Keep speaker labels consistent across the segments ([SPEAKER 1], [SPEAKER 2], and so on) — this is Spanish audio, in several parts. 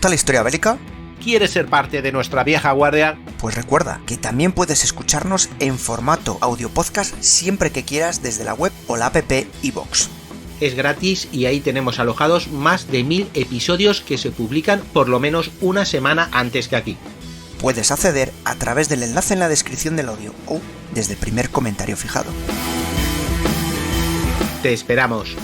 [SPEAKER 1] gusta la historia bélica?
[SPEAKER 2] ¿Quieres ser parte de nuestra vieja guardia?
[SPEAKER 1] Pues recuerda que también puedes escucharnos en formato audio podcast siempre que quieras desde la web o la app iVoox.
[SPEAKER 2] Es gratis y ahí tenemos alojados más de 1000 episodios que se publican por lo menos una semana antes que aquí.
[SPEAKER 1] Puedes acceder a través del enlace en la descripción del audio o desde el primer comentario fijado.
[SPEAKER 2] Te esperamos.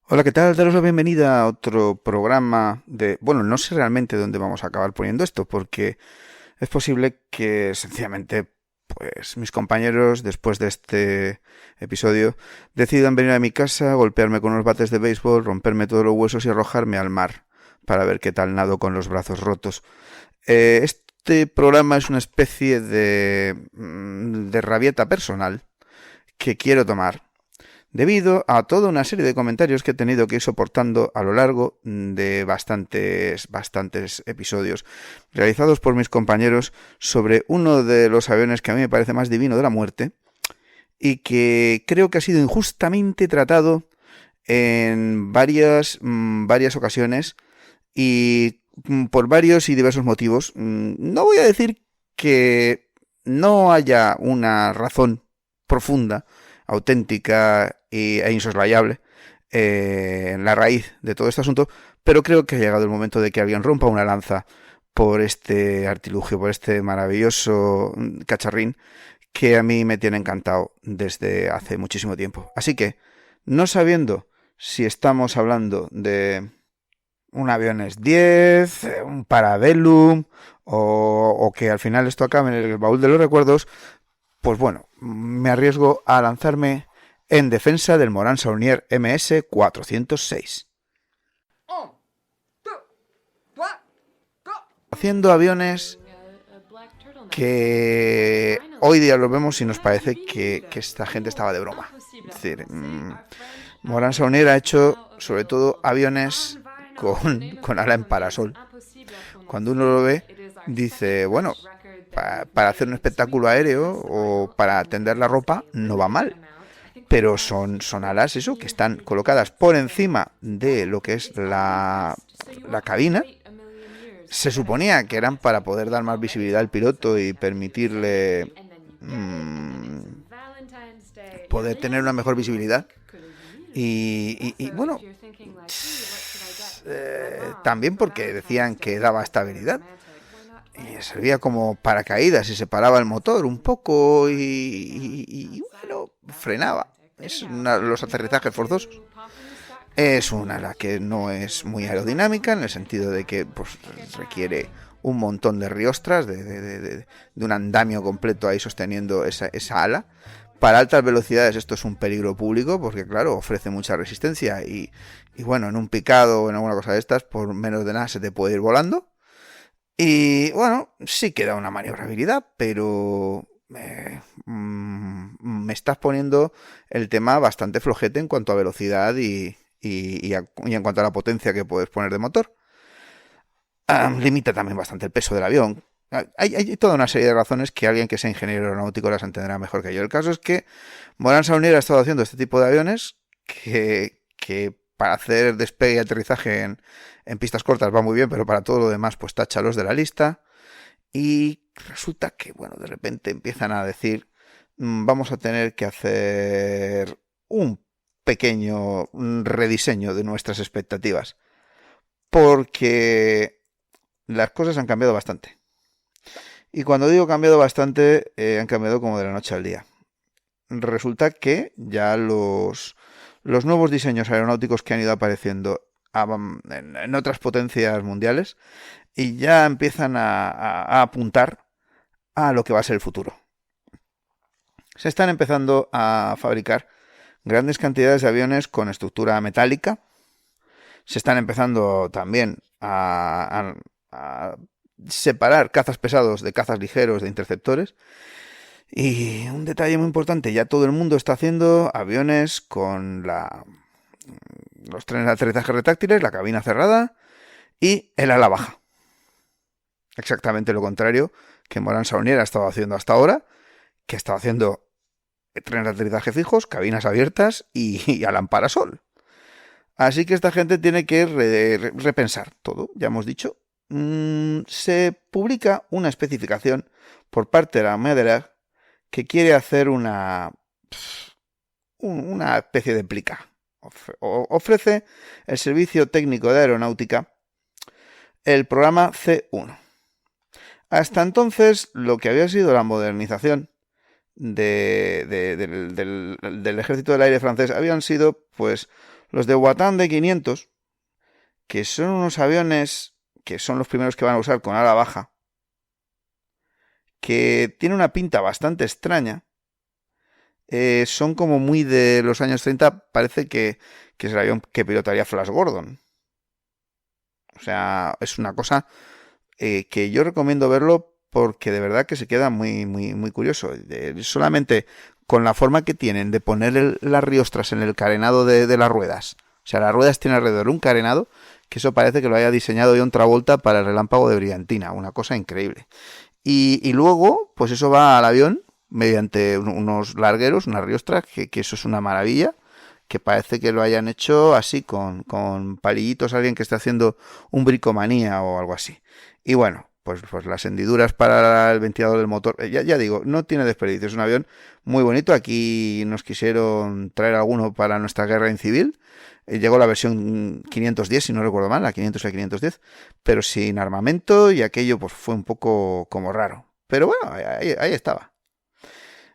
[SPEAKER 3] Hola, ¿qué tal? Daros la bienvenida a otro programa de... Bueno, no sé realmente dónde vamos a acabar poniendo esto, porque es posible que sencillamente pues mis compañeros, después de este episodio, decidan venir a mi casa, golpearme con unos bates de béisbol, romperme todos los huesos y arrojarme al mar, para ver qué tal nado con los brazos rotos. Este programa es una especie de rabieta personal que quiero tomar, debido a toda una serie de comentarios que he tenido que ir soportando a lo largo de bastantes episodios realizados por mis compañeros sobre uno de los aviones que a mí me parece más divino de la muerte y que creo que ha sido injustamente tratado en varias ocasiones y por varios y diversos motivos. No voy a decir que no haya una razón profunda, auténtica e insoslayable en la raíz de todo este asunto, pero creo que ha llegado el momento de que alguien rompa una lanza por este artilugio, por este maravilloso cacharrín que a mí me tiene encantado desde hace muchísimo tiempo. Así que, no sabiendo si estamos hablando de un aviones 10, un Parabellum o que al final esto acabe en el baúl de los recuerdos, pues bueno, me arriesgo a lanzarme en defensa del Morane Saulnier MS-406. Haciendo aviones que hoy día los vemos y nos parece que esta gente estaba de broma. Es decir, Morane Saulnier ha hecho sobre todo aviones con ala en parasol. Cuando uno lo ve, dice, bueno, para hacer un espectáculo aéreo o para tender la ropa no va mal, pero son alas eso que están colocadas por encima de lo que es la cabina. Se suponía que eran para poder dar más visibilidad al piloto y permitirle poder tener una mejor visibilidad y bueno, también porque decían que daba estabilidad y servía como paracaídas y se paraba el motor un poco y bueno, frenaba. Los aterrizajes forzosos. Es una ala que no es muy aerodinámica en el sentido de que pues requiere un montón de riostras, de un andamio completo ahí sosteniendo esa ala. Para altas velocidades esto es un peligro público porque claro, ofrece mucha resistencia y bueno, en un picado o en alguna cosa de estas, por menos de nada se te puede ir volando. Y bueno, sí que da una maniobrabilidad, pero me estás poniendo el tema bastante flojete en cuanto a velocidad y en cuanto a la potencia que puedes poner de motor. Limita también bastante el peso del avión. Hay toda una serie de razones que alguien que sea ingeniero aeronáutico las entenderá mejor que yo. El caso es que Morane Saulnier ha estado haciendo este tipo de aviones que para hacer despegue y aterrizaje en pistas cortas va muy bien, pero para todo lo demás pues táchalos de la lista. Y resulta que, bueno, de repente empiezan a decir vamos a tener que hacer un pequeño rediseño de nuestras expectativas. Porque las cosas han cambiado bastante. Y cuando digo cambiado bastante, han cambiado como de la noche al día. Resulta que ya los nuevos diseños aeronáuticos que han ido apareciendo en otras potencias mundiales y ya empiezan a apuntar a lo que va a ser el futuro. Se están empezando a fabricar grandes cantidades de aviones con estructura metálica. Se están empezando también a separar cazas pesados de cazas ligeros, de interceptores. Y un detalle muy importante, ya todo el mundo está haciendo aviones con los trenes de aterrizaje retráctiles, la cabina cerrada y el ala baja. exactamente lo contrario que Morán Saunier ha estado haciendo hasta ahora, que ha estado haciendo trenes de aterrizaje fijos, cabinas abiertas y a lámpara sol. Así que esta gente tiene que repensar todo, ya hemos dicho. Se publica una especificación por parte de la Medeler que quiere hacer una especie de plica. Ofrece el servicio técnico de aeronáutica el programa C1. Hasta entonces, lo que había sido la modernización del ejército del aire francés habían sido pues los de Watan D500, que son unos aviones que son los primeros que van a usar con ala baja, que tiene una pinta bastante extraña. Son como muy de los años 30, parece que es el avión que pilotaría Flash Gordon. O sea, es una cosa que yo recomiendo verlo porque de verdad que se queda muy, muy, muy curioso. Solamente con la forma que tienen de poner las riostras en el carenado de las ruedas. O sea, las ruedas tienen alrededor un carenado que eso parece que lo haya diseñado John Travolta para el relámpago de Brillantina. Una cosa increíble. Y luego, pues eso va al avión mediante unos largueros, unas riostras, que eso es una maravilla. Que parece que lo hayan hecho así con palillitos, alguien que esté haciendo un bricomanía o algo así. Y bueno, pues las hendiduras para el ventilador del motor, ya digo, no tiene desperdicio, es un avión muy bonito. Aquí nos quisieron traer alguno para nuestra guerra en civil. Llegó la versión 510, si no recuerdo mal, la 500 y la 510, pero sin armamento y aquello pues fue un poco como raro. Pero bueno, ahí estaba.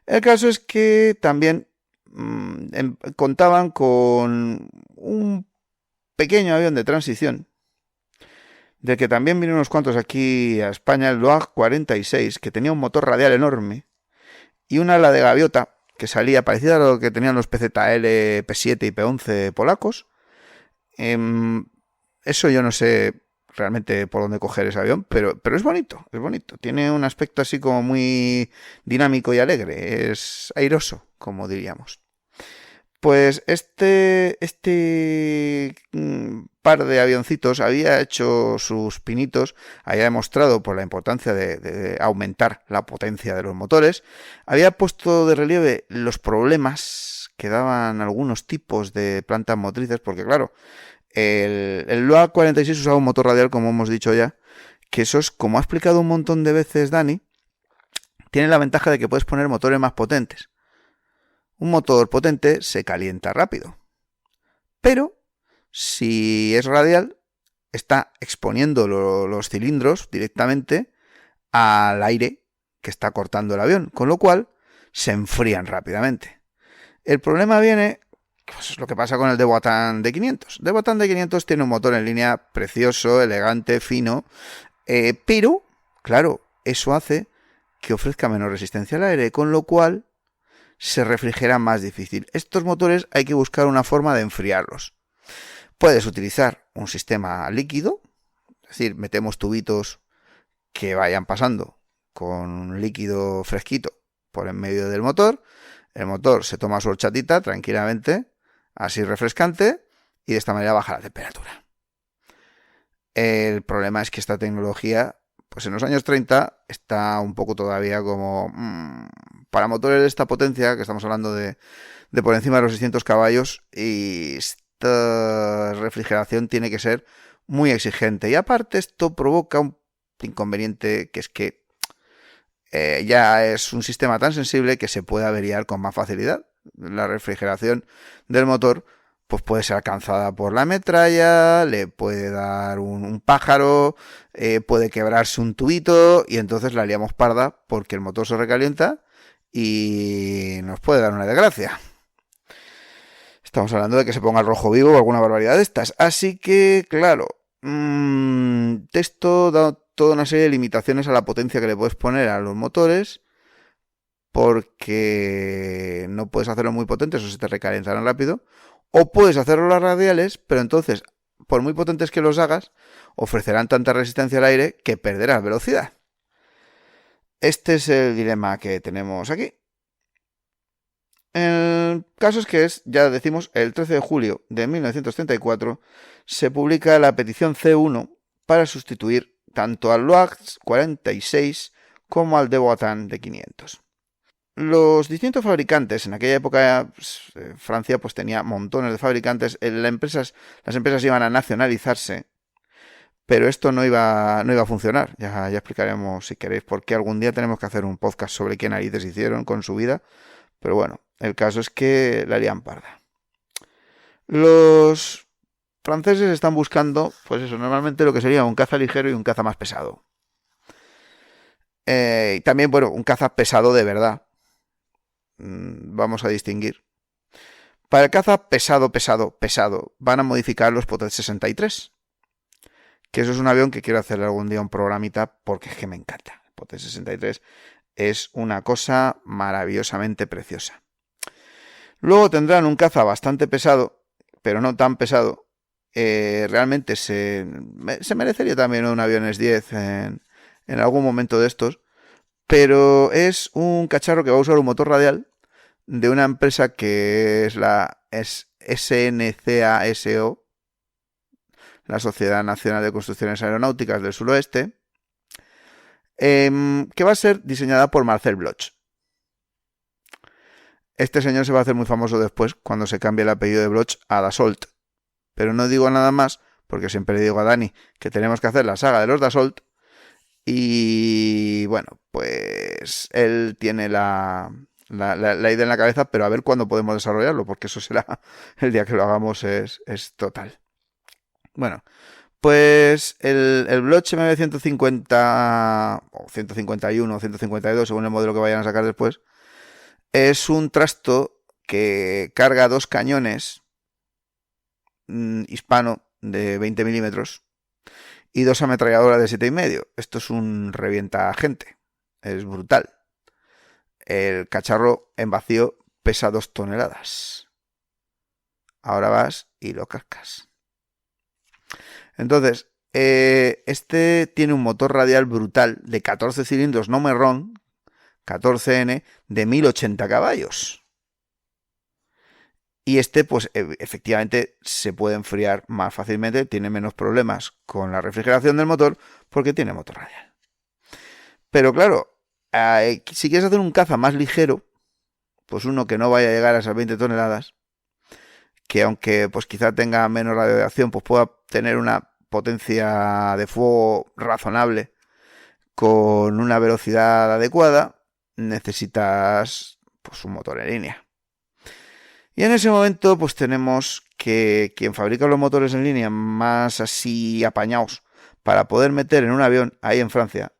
[SPEAKER 3] El caso es que también contaban con un pequeño avión de transición, del que también vienen unos cuantos aquí a España, el Loag 46, que tenía un motor radial enorme y una ala de gaviota que salía parecida a lo que tenían los PZL P7 y P11 polacos. Eso yo no sé realmente por dónde coger ese avión, pero es bonito, es bonito. Tiene un aspecto así como muy dinámico y alegre, es airoso, como diríamos. Pues este par de avioncitos había hecho sus pinitos, había demostrado por la importancia de aumentar la potencia de los motores, había puesto de relieve los problemas que daban algunos tipos de plantas motrices, porque claro, el Loag 46 usaba un motor radial, como hemos dicho ya, que eso es, como ha explicado un montón de veces Dani, tiene la ventaja de que puedes poner motores más potentes. Un motor potente se calienta rápido, pero si es radial, está exponiendo los cilindros directamente al aire que está cortando el avión, con lo cual se enfrían rápidamente. El problema viene, pues es lo que pasa con el de Watan D500. De Watan D500 tiene un motor en línea precioso, elegante, fino, pero, claro, eso hace que ofrezca menos resistencia al aire, con lo cual se refrigera más difícil. Estos motores hay que buscar una forma de enfriarlos. Puedes utilizar un sistema líquido, es decir, metemos tubitos que vayan pasando con un líquido fresquito por en medio del motor. El motor se toma su horchatita tranquilamente, así refrescante, y de esta manera baja la temperatura. El problema es que esta tecnología, pues en los años 30 está un poco todavía como para motores de esta potencia, que estamos hablando de por encima de los 600 caballos, y esta refrigeración tiene que ser muy exigente. Y aparte esto provoca un inconveniente, que es que ya es un sistema tan sensible que se puede averiar con más facilidad. La refrigeración del motor pues puede ser alcanzada por la metralla, le puede dar un pájaro, puede quebrarse un tubito y entonces la liamos parda porque el motor se recalienta y nos puede dar una desgracia. Estamos hablando de que se ponga el rojo vivo o alguna barbaridad de estas. Así que, claro, esto da toda una serie de limitaciones a la potencia que le puedes poner a los motores, porque no puedes hacerlo muy potentes o se te recalientarán rápido, o puedes hacerlo las radiales, pero entonces, por muy potentes que los hagas, ofrecerán tanta resistencia al aire que perderás velocidad. Este es el dilema que tenemos aquí. El caso es que ya decimos, el 13 de julio de 1934 se publica la petición C1 para sustituir tanto al Loire 46 como al Dewoatan de 500. Los distintos fabricantes, en aquella época Francia pues tenía montones de fabricantes, las empresas iban a nacionalizarse, pero esto no iba a funcionar. Ya explicaremos, si queréis, por qué algún día tenemos que hacer un podcast sobre qué narices hicieron con su vida, pero bueno, el caso es que la lían parda. Los franceses están buscando, pues eso, normalmente lo que sería un caza ligero y un caza más pesado. Y también, bueno, un caza pesado de verdad. Vamos a distinguir. Para el caza pesado, van a modificar los Potet 63. Que eso es un avión que quiero hacer algún día un programita porque es que me encanta. El Potet 63 es una cosa maravillosamente preciosa. Luego tendrán un caza bastante pesado, pero no tan pesado. Realmente se merecería también un aviones 10 en algún momento de estos. Pero es un cacharro que va a usar un motor radial de una empresa que es SNCASO, la Sociedad Nacional de Construcciones Aeronáuticas del Suroeste, que va a ser diseñada por Marcel Bloch. Este señor se va a hacer muy famoso después cuando se cambie el apellido de Bloch a Dassault. Pero no digo nada más porque siempre le digo a Dani que tenemos que hacer la saga de los Dassault. Y bueno, pues él tiene la idea en la cabeza, pero a ver cuándo podemos desarrollarlo, porque eso será el día que lo hagamos es total. Bueno, pues el Bloch MB150 o 151 o 152, según el modelo que vayan a sacar después, es un trasto que carga 2 cañones hispano de 20 milímetros y 2 ametralladoras de 7,5. Esto es un revienta gente. Es brutal. El cacharro en vacío pesa 2 toneladas. Ahora vas y lo cascas. Entonces, este tiene un motor radial brutal de 14 cilindros, no merrón, 14N, de 1080 caballos. Y este, pues efectivamente se puede enfriar más fácilmente, tiene menos problemas con la refrigeración del motor porque tiene motor radial. Pero claro, si quieres hacer un caza más ligero, pues uno que no vaya a llegar a esas 20 toneladas, que aunque pues quizá tenga menos radiación, pues pueda tener una potencia de fuego razonable con una velocidad adecuada, necesitas pues un motor en línea. Y en ese momento pues tenemos que quien fabrica los motores en línea más así apañados para poder meter en un avión ahí en Francia,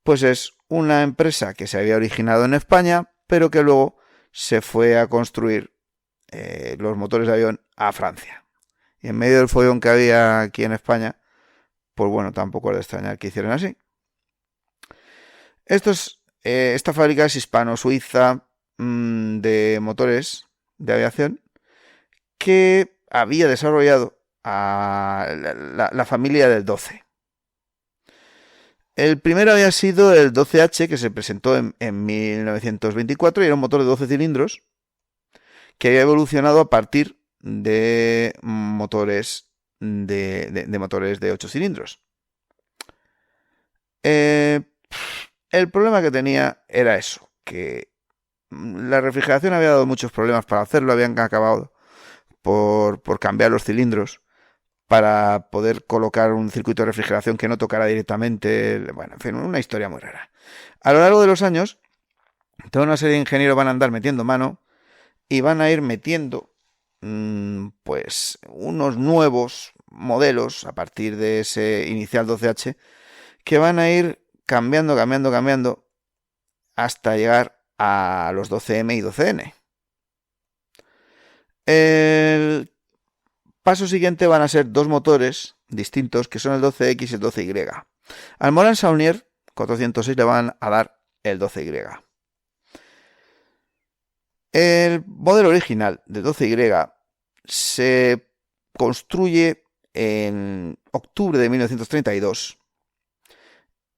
[SPEAKER 3] pues es una empresa que se había originado en España, pero que luego se fue a construir los motores de avión a Francia. Y en medio del follón que había aquí en España, pues bueno, tampoco es de extrañar que hicieran así. Esta fábrica es hispano-suiza de motores de aviación que había desarrollado a la familia del 12. El primero había sido el 12H, que se presentó en 1924 y era un motor de 12 cilindros que había evolucionado a partir de motores de 8 cilindros. El problema que tenía era eso, que la refrigeración había dado muchos problemas para hacerlo, habían acabado por cambiar los cilindros para poder colocar un circuito de refrigeración que no tocara directamente, bueno, en fin, una historia muy rara. A lo largo de los años, toda una serie de ingenieros van a andar metiendo mano y van a ir metiendo pues unos nuevos modelos a partir de ese inicial 12H que van a ir cambiando hasta llegar a los 12M y 12N. El paso siguiente van a ser 2 motores distintos que son el 12X y el 12Y. Al Morane Saulnier 406 le van a dar el 12Y. El modelo original del 12Y se construye en octubre de 1932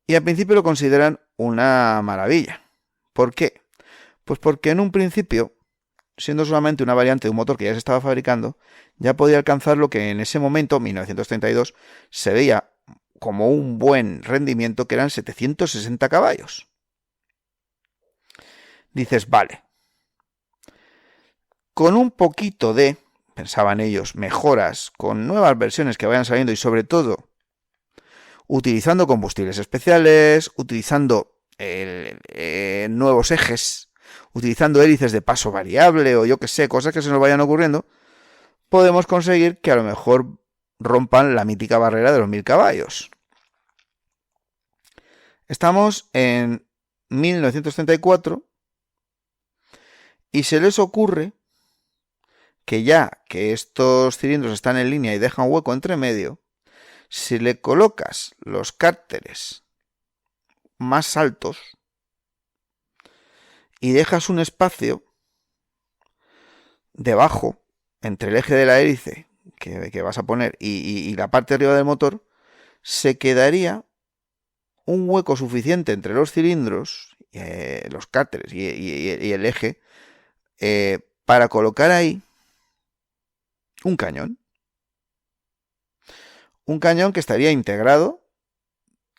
[SPEAKER 3] y al principio lo consideran una maravilla. ¿Por qué? Pues porque en un principio, siendo solamente una variante de un motor que ya se estaba fabricando, ya podía alcanzar lo que en ese momento, 1932, se veía como un buen rendimiento, que eran 760 caballos. Dices, vale, con un poquito de, pensaban ellos, mejoras, con nuevas versiones que vayan saliendo y sobre todo utilizando combustibles especiales, utilizando nuevos ejes, utilizando hélices de paso variable o yo que sé, cosas que se nos vayan ocurriendo, podemos conseguir que a lo mejor rompan la mítica barrera de los 1000 caballos. Estamos en 1934 y se les ocurre que ya que estos cilindros están en línea y dejan hueco entre medio, si le colocas los cárteres más altos y dejas un espacio debajo entre el eje de la hélice que vas a poner y la parte de arriba del motor, se quedaría un hueco suficiente entre los cilindros, los cárteres y el eje para colocar ahí un cañón. Un cañón que estaría integrado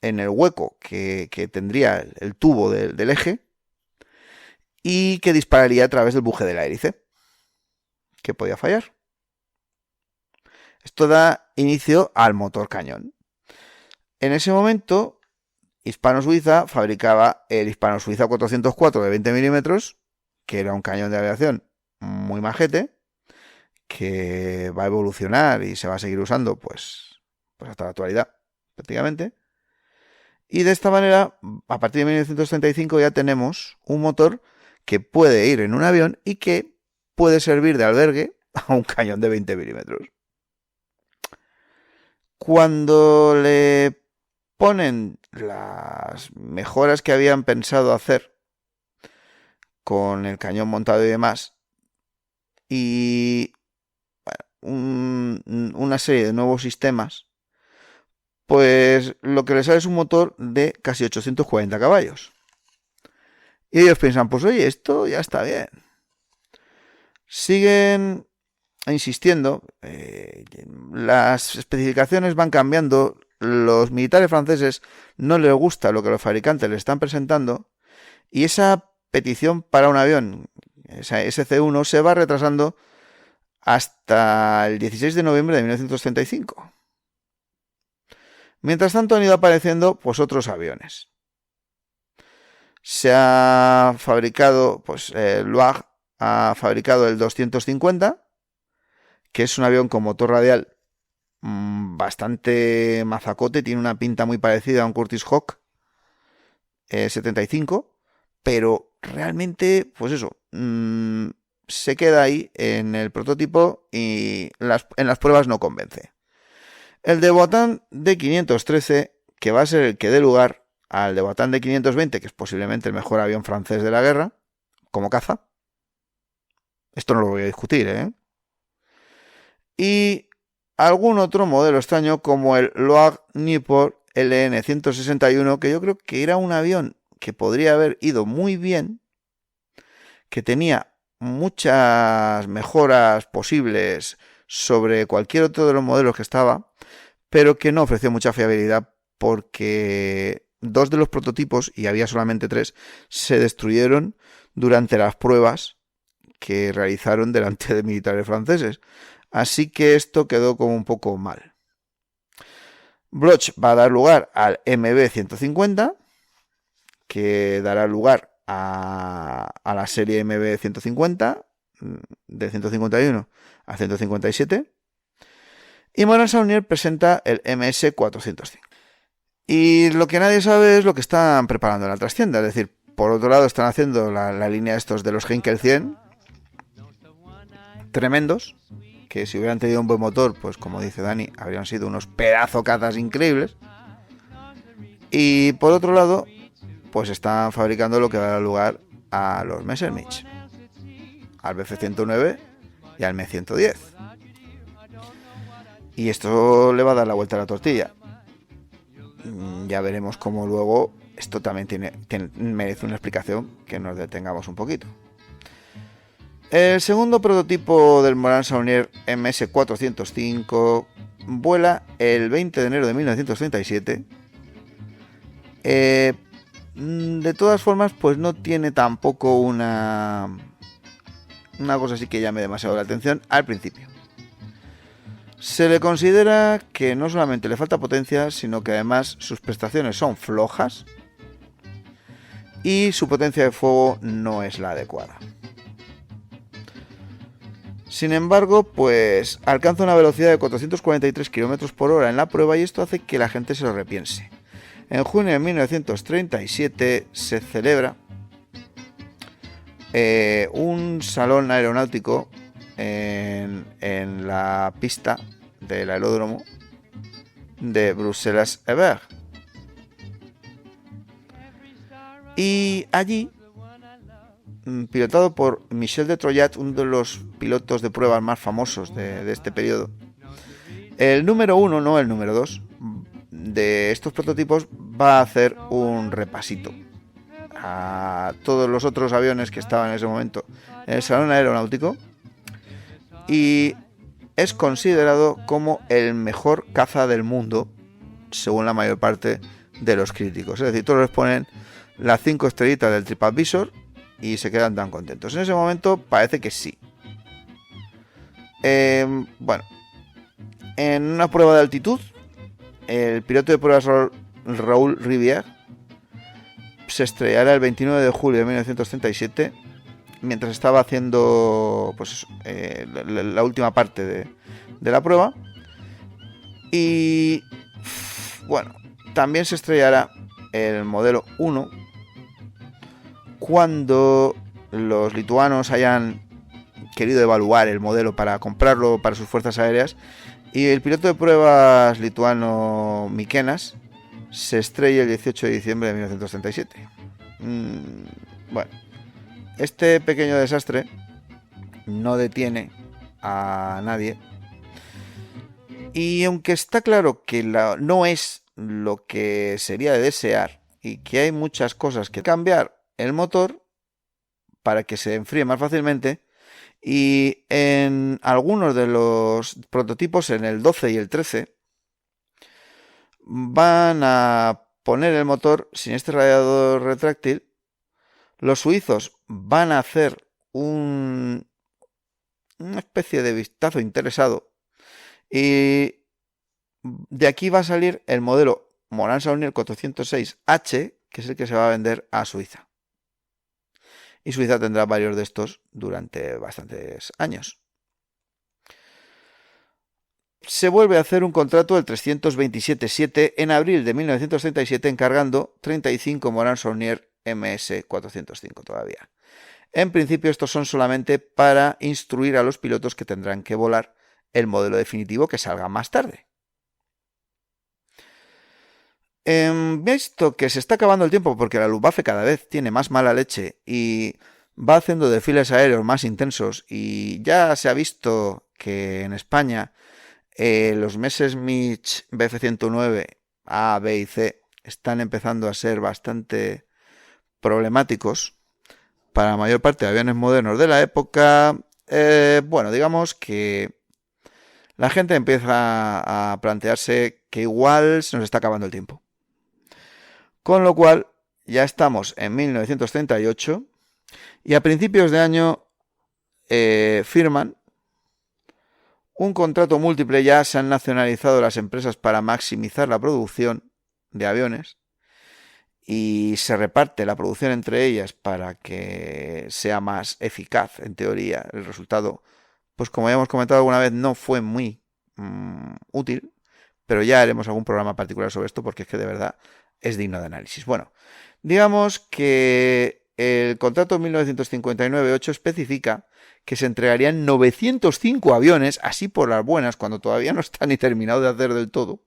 [SPEAKER 3] en el hueco que tendría el tubo del eje y que dispararía a través del buje de la hélice. ¿Qué podía fallar? Esto da inicio al motor cañón. En ese momento, Hispano-Suiza fabricaba el Hispano-Suiza 404 de 20 milímetros, que era un cañón de aviación muy majete, que va a evolucionar y se va a seguir usando pues hasta la actualidad prácticamente. Y de esta manera, a partir de 1935 ya tenemos un motor que puede ir en un avión y que puede servir de albergue a un cañón de 20 milímetros. Cuando le ponen las mejoras que habían pensado hacer con el cañón montado y demás, y una serie de nuevos sistemas, pues lo que les sale es un motor de casi 840 caballos. Y ellos piensan, pues oye, esto ya está bien. Siguen insistiendo, las especificaciones van cambiando, los militares franceses no les gusta lo que los fabricantes les están presentando, y esa petición para un avión, esa SC-1, se va retrasando hasta el 16 de noviembre de 1935. Mientras tanto han ido apareciendo pues otros aviones. Se ha fabricado, Loire ha fabricado el 250, que es un avión con motor radial bastante mazacote, tiene una pinta muy parecida a un Curtiss Hawk 75, pero realmente, pues eso, se queda ahí en el prototipo y en las pruebas no convence. El de Boateng de 513, que va a ser el que dé lugar al de Boateng de 520, que es posiblemente el mejor avión francés de la guerra, como caza. Esto no lo voy a discutir, ¿eh? Y algún otro modelo extraño como el Loire Nieuport LN 161, que yo creo que era un avión que podría haber ido muy bien, que tenía muchas mejoras posibles sobre cualquier otro de los modelos que estaba, pero que no ofreció mucha fiabilidad porque 2 de los prototipos, y había solamente 3, se destruyeron durante las pruebas que realizaron delante de militares franceses. Así que esto quedó como un poco mal. Bloch va a dar lugar al MB-150, que dará lugar a la serie MB-150, de 151 a 157. Y Morane-Saulnier presenta el MS-405. Y lo que nadie sabe es lo que están preparando en la trastienda. Es decir, por otro lado están haciendo la línea estos de los Heinkel 100, tremendos, que si hubieran tenido un buen motor, pues como dice Dani, habrían sido unos pedazo cazas increíbles. Y por otro lado, pues están fabricando lo que va a dar lugar a los Messerschmitt, al Bf-109 y al Me-110. Y esto le va a dar la vuelta a la tortilla. Ya veremos cómo luego esto también merece una explicación que nos detengamos un poquito. El segundo prototipo del Morane-Saulnier MS-405 vuela el 20 de enero de 1937. De todas formas, pues no tiene tampoco una cosa así que llame demasiado la atención al principio. Se le considera que no solamente le falta potencia, sino que además sus prestaciones son flojas y su potencia de fuego no es la adecuada. Sin embargo, pues alcanza una velocidad de 443 km por hora en la prueba y esto hace que la gente se lo repiense. En junio de 1937 se celebra un salón aeronáutico en la pista del aeródromo de Bruselas-Ebert. Y allí, pilotado por Michel de Troyat, uno de los pilotos de pruebas más famosos de este periodo, el número 1, no el número 2, de estos prototipos va a hacer un repasito a todos los otros aviones que estaban en ese momento en el salón aeronáutico y es considerado como el mejor caza del mundo según la mayor parte de los críticos. Es decir, todos les ponen las 5 estrellitas del TripAdvisor y se quedan tan contentos. En ese momento parece que sí. Bueno, en una prueba de altitud, el piloto de pruebas Raoul Rivière se estrellará el 29 de julio de 1937 mientras estaba haciendo pues, la última parte de la prueba. Y bueno, también se estrellará el modelo 1 cuando los lituanos hayan querido evaluar el modelo para comprarlo para sus fuerzas aéreas y el piloto de pruebas lituano Mikenas se estrella el 18 de diciembre de 1937. Bueno, este pequeño desastre no detiene a nadie y aunque está claro que no es lo que sería de desear y que hay muchas cosas que cambiar el motor para que se enfríe más fácilmente y en algunos de los prototipos, en el 12 y el 13, van a poner el motor sin este radiador retráctil. Los suizos van a hacer una especie de vistazo interesado y de aquí va a salir el modelo Morane-Saulnier 406H, que es el que se va a vender a Suiza. Y Suiza tendrá varios de estos durante bastantes años. Se vuelve a hacer un contrato del 327-7 en abril de 1937 encargando 35 Morane-Saulnier MS-405 todavía. En principio estos son solamente para instruir a los pilotos que tendrán que volar el modelo definitivo que salga más tarde. Visto que se está acabando el tiempo porque la Luftwaffe cada vez tiene más mala leche y va haciendo desfiles aéreos más intensos y ya se ha visto que en España los Messerschmitt Bf 109 A, B y C están empezando a ser bastante problemáticos para la mayor parte de aviones modernos de la época. Bueno, digamos que la gente empieza a plantearse que igual se nos está acabando el tiempo. Con lo cual, ya estamos en 1938 y a principios de año firman un contrato múltiple. Ya se han nacionalizado las empresas para maximizar la producción de aviones y se reparte la producción entre ellas para que sea más eficaz, en teoría. El resultado, pues como ya hemos comentado alguna vez, no fue muy útil, pero ya haremos algún programa particular sobre esto porque es que de verdad es digno de análisis. Bueno, digamos que el contrato 1959-8 especifica que se entregarían 905 aviones, así por las buenas, cuando todavía no está ni terminado de hacer del todo,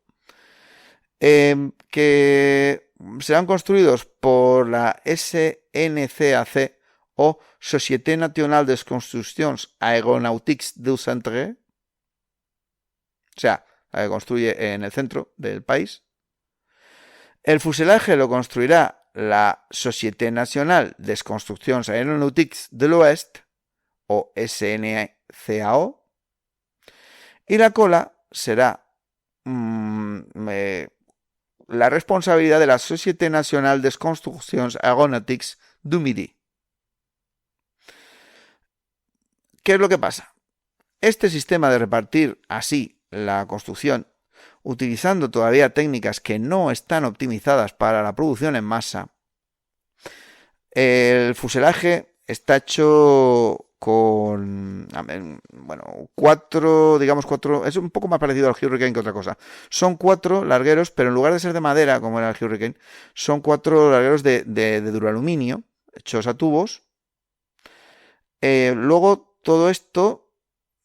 [SPEAKER 3] que serán construidos por la SNCAC o Société Nationale des Constructions Aéronautiques du Centre, o sea, la que construye en el centro del país. El fuselaje lo construirá la Société Nationale des Constructions Aéronautiques de l'Ouest, o SNCAO, y la cola será la responsabilidad de la Société Nationale des Constructions Aeronautiques du Midi. ¿Qué es lo que pasa? Este sistema de repartir así la construcción, utilizando todavía técnicas que no están optimizadas para la producción en masa, el fuselaje está hecho con, bueno, cuatro, es un poco más parecido al Hurricane que otra cosa. Son 4 largueros, pero en lugar de ser de madera, como era el Hurricane, son 4 largueros de duraluminio, hechos a tubos. Luego, todo esto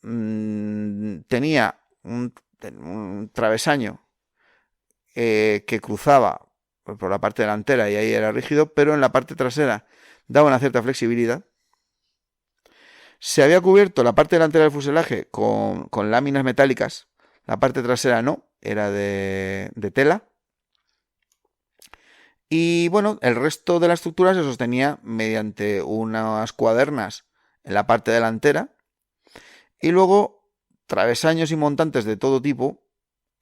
[SPEAKER 3] tenía un travesaño que cruzaba por la parte delantera y ahí era rígido, pero en la parte trasera daba una cierta flexibilidad. Se había cubierto la parte delantera del fuselaje con láminas metálicas, la parte trasera no, era de tela. Y bueno, el resto de la estructura se sostenía mediante unas cuadernas en la parte delantera y luego travesaños y montantes de todo tipo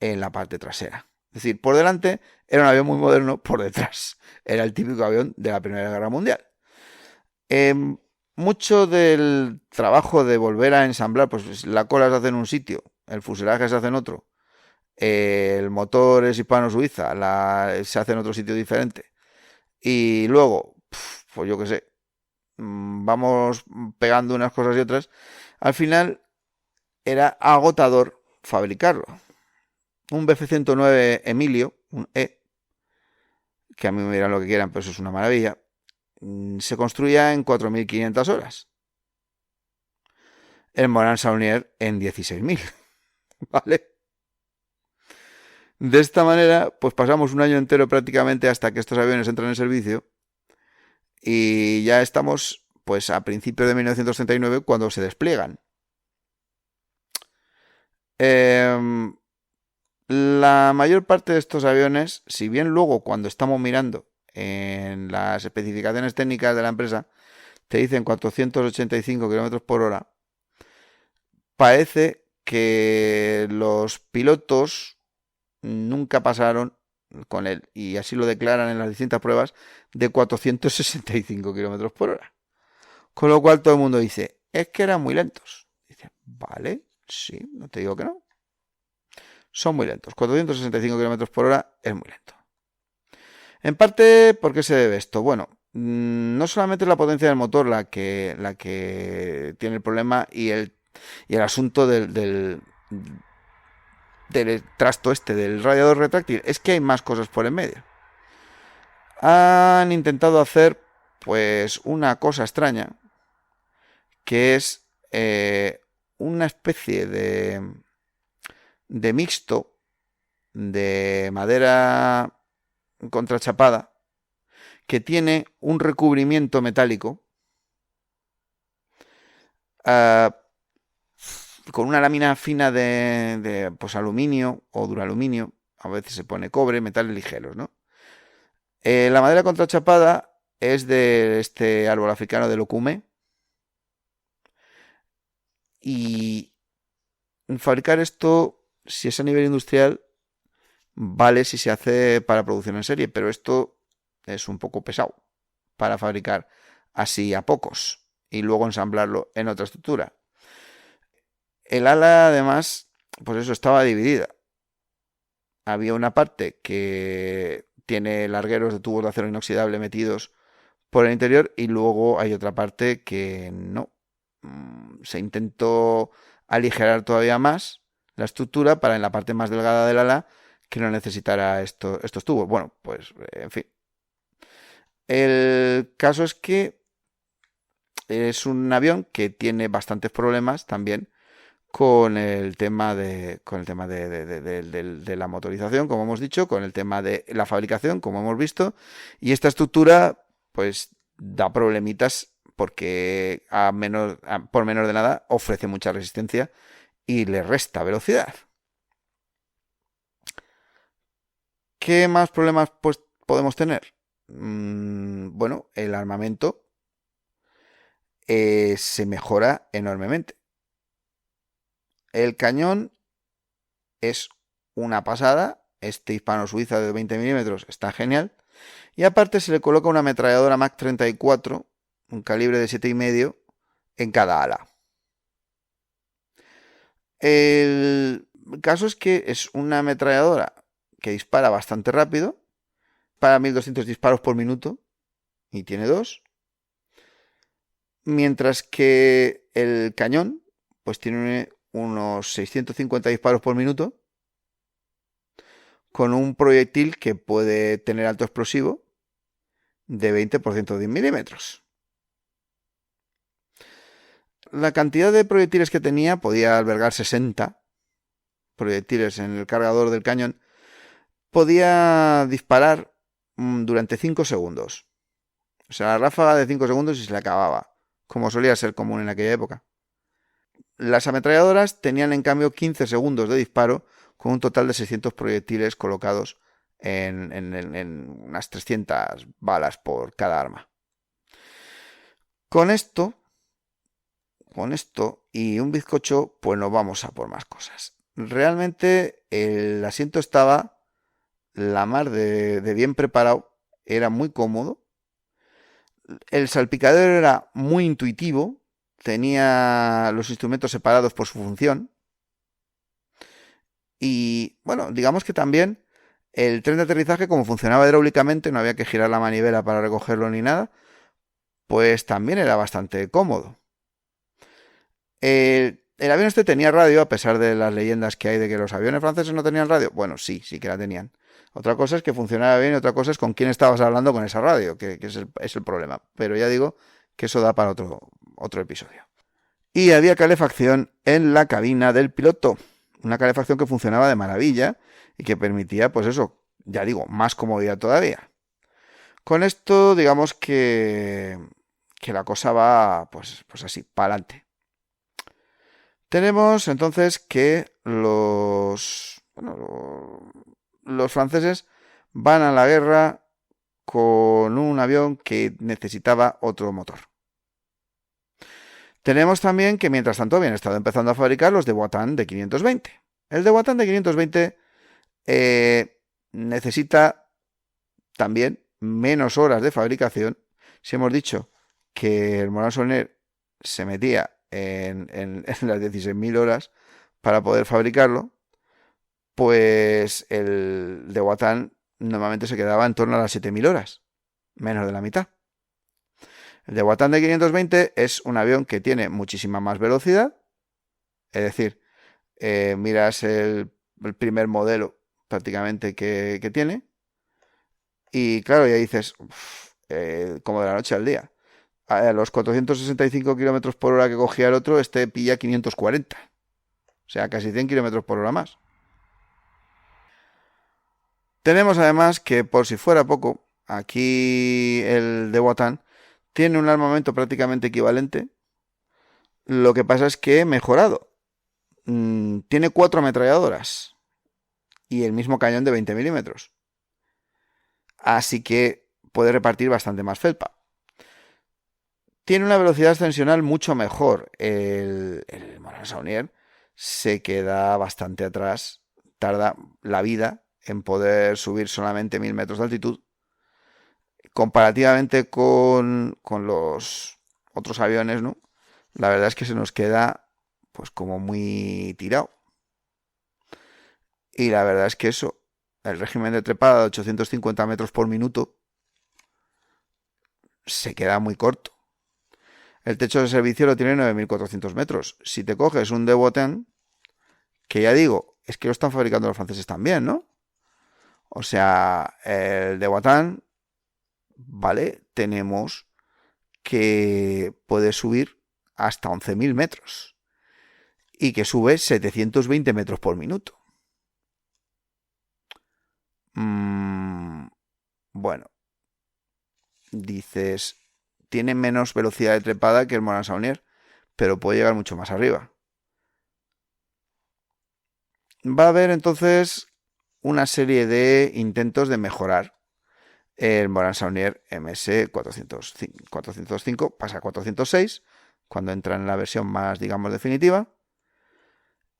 [SPEAKER 3] en la parte trasera. Es decir, por delante era un avión muy moderno, por detrás era el típico avión de la Primera Guerra Mundial. Mucho del trabajo de volver a ensamblar, pues la cola se hace en un sitio, el fuselaje se hace en otro, el motor es hispano-suiza, se hace en otro sitio diferente. Y luego, pues yo qué sé, vamos pegando unas cosas y otras. Al final era agotador fabricarlo. Un BF-109 Emilio, un E, que a mí me dirán lo que quieran, pero eso es una maravilla, se construía en 4.500 horas. El Morane Saulnier en 16.000. ¿Vale? De esta manera, pues pasamos un año entero prácticamente hasta que estos aviones entran en servicio y ya estamos pues a principios de 1939 cuando se despliegan. La mayor parte de estos aviones, si bien luego cuando estamos mirando en las especificaciones técnicas de la empresa te dicen 485 km por hora, parece que los pilotos nunca pasaron con él, y así lo declaran en las distintas pruebas, de 465 km por hora. Con lo cual todo el mundo dice, es que eran muy lentos. Dice, vale, sí, no te digo que no. Son muy lentos. 465 km por hora es muy lento. En parte, ¿por qué se debe esto? Bueno, no solamente es la potencia del motor la que tiene el problema y el asunto del trasto del radiador retráctil, es que hay más cosas por en medio. Han intentado hacer pues una cosa extraña, que es una especie de mixto de madera contrachapada que tiene un recubrimiento metálico con una lámina fina de pues aluminio o duraluminio, a veces se pone cobre, metales ligeros, ¿no? La madera contrachapada es de este árbol africano del ocume, y fabricar esto, si es a nivel industrial, vale si se hace para producción en serie, pero esto es un poco pesado para fabricar así a pocos y luego ensamblarlo en otra estructura. El ala, además, pues eso, estaba dividida. Había una parte que tiene largueros de tubos de acero inoxidable metidos por el interior y luego hay otra parte que no. Se intentó aligerar todavía más la estructura para en la parte más delgada del ala que no necesitara estos tubos. Bueno, pues en fin. El caso es que es un avión que tiene bastantes problemas también con el tema de la motorización, como hemos dicho, con el tema de la fabricación, como hemos visto, y esta estructura pues da problemitas porque por menor de nada ofrece mucha resistencia y le resta velocidad. ¿Qué más problemas pues podemos tener? Bueno, el armamento se mejora enormemente. El cañón es una pasada. Este hispano-suiza de 20 milímetros está genial. Y aparte se le coloca una ametralladora Mac 34, un calibre de 7,5 en cada ala. El caso es que es una ametralladora que dispara bastante rápido, para 1200 disparos por minuto y tiene 2. Mientras que el cañón pues tiene unos 650 disparos por minuto con un proyectil que puede tener alto explosivo de 20 por 110 milímetros. La cantidad de proyectiles que tenía podía albergar 60 proyectiles en el cargador del cañón. Podía disparar durante 5 segundos. O sea, la ráfaga de 5 segundos y se le acababa, como solía ser común en aquella época. Las ametralladoras tenían en cambio 15 segundos de disparo con un total de 600 proyectiles colocados en unas 300 balas por cada arma. Con esto y un bizcocho, pues nos vamos a por más cosas. Realmente el asiento estaba la mar de bien preparado, era muy cómodo. El salpicadero era muy intuitivo, tenía los instrumentos separados por su función. Y bueno, digamos que también el tren de aterrizaje, como funcionaba hidráulicamente, no había que girar la manivela para recogerlo ni nada, pues también era bastante cómodo. El avión este tenía radio, a pesar de las leyendas que hay de que los aviones franceses no tenían radio. Bueno, sí que la tenían. Otra cosa es que funcionara bien y otra cosa es con quién estabas hablando con esa radio, que es el problema. Pero ya digo que eso da para otro episodio. Y había calefacción en la cabina del piloto. Una calefacción que funcionaba de maravilla y que permitía, pues eso, ya digo, más comodidad todavía. Con esto, digamos que la cosa va, pues así, para adelante. Tenemos entonces que los franceses van a la guerra con un avión que necesitaba otro motor. Tenemos también que mientras tanto habían estado empezando a fabricar los de Dewattin de 520. El Dewattin de 520 necesita también menos horas de fabricación. Si hemos dicho que el Morane-Saulnier se metía en las 16.000 horas para poder fabricarlo, pues el Dewattin normalmente se quedaba en torno a las 7.000 horas, menos de la mitad. El Dewattin de 520 es un avión que tiene muchísima más velocidad, es decir, miras el primer modelo prácticamente que tiene, y claro, ya dices, como de la noche al día. A los 465 km por hora que cogía el otro, este pilla 540. O sea, casi 100 km por hora más. Tenemos además que, por si fuera poco, aquí el Dewattin tiene un armamento prácticamente equivalente. Lo que pasa es que mejorado. Tiene 4 ametralladoras y el mismo cañón de 20 milímetros. Así que puede repartir bastante más felpa. Tiene una velocidad ascensional mucho mejor. El Morane-Saulnier se queda bastante atrás. Tarda la vida en poder subir solamente 1.000 metros de altitud. Comparativamente con los otros aviones, ¿no? La verdad es que se nos queda pues como muy tirado. Y la verdad es que eso, el régimen de trepada de 850 metros por minuto se queda muy corto. El techo de servicio lo tiene 9.400 metros. Si te coges un Dewattin, que ya digo, es que lo están fabricando los franceses también, ¿no? O sea, el Dewattin, vale, tenemos que puede subir hasta 11.000 metros y que sube 720 metros por minuto. Bueno, dices, tiene menos velocidad de trepada que el Morane-Saulnier, pero puede llegar mucho más arriba. Va a haber entonces una serie de intentos de mejorar el Morane-Saulnier MS-405, pasa a 406, cuando entra en la versión más, digamos, definitiva.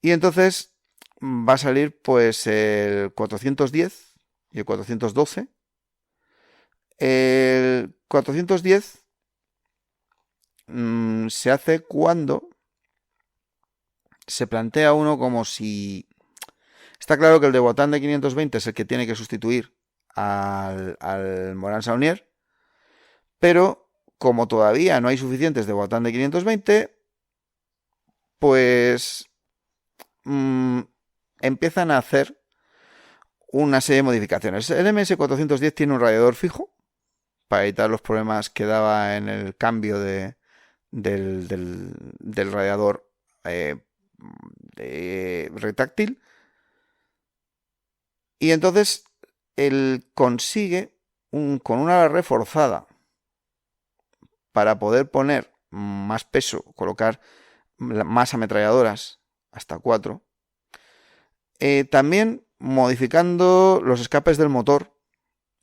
[SPEAKER 3] Y entonces, va a salir pues el 410 y el 412. El 410 se hace cuando se plantea uno como si... Está claro que el de Wotan de 520 es el que tiene que sustituir al Morane Saunier, pero como todavía no hay suficientes de Wotan de 520, pues empiezan a hacer una serie de modificaciones. El MS410 tiene un radiador fijo para evitar los problemas que daba en el cambio del radiador retráctil. Y entonces él consigue con una ala reforzada para poder poner más peso, colocar más ametralladoras, hasta 4. También modificando los escapes del motor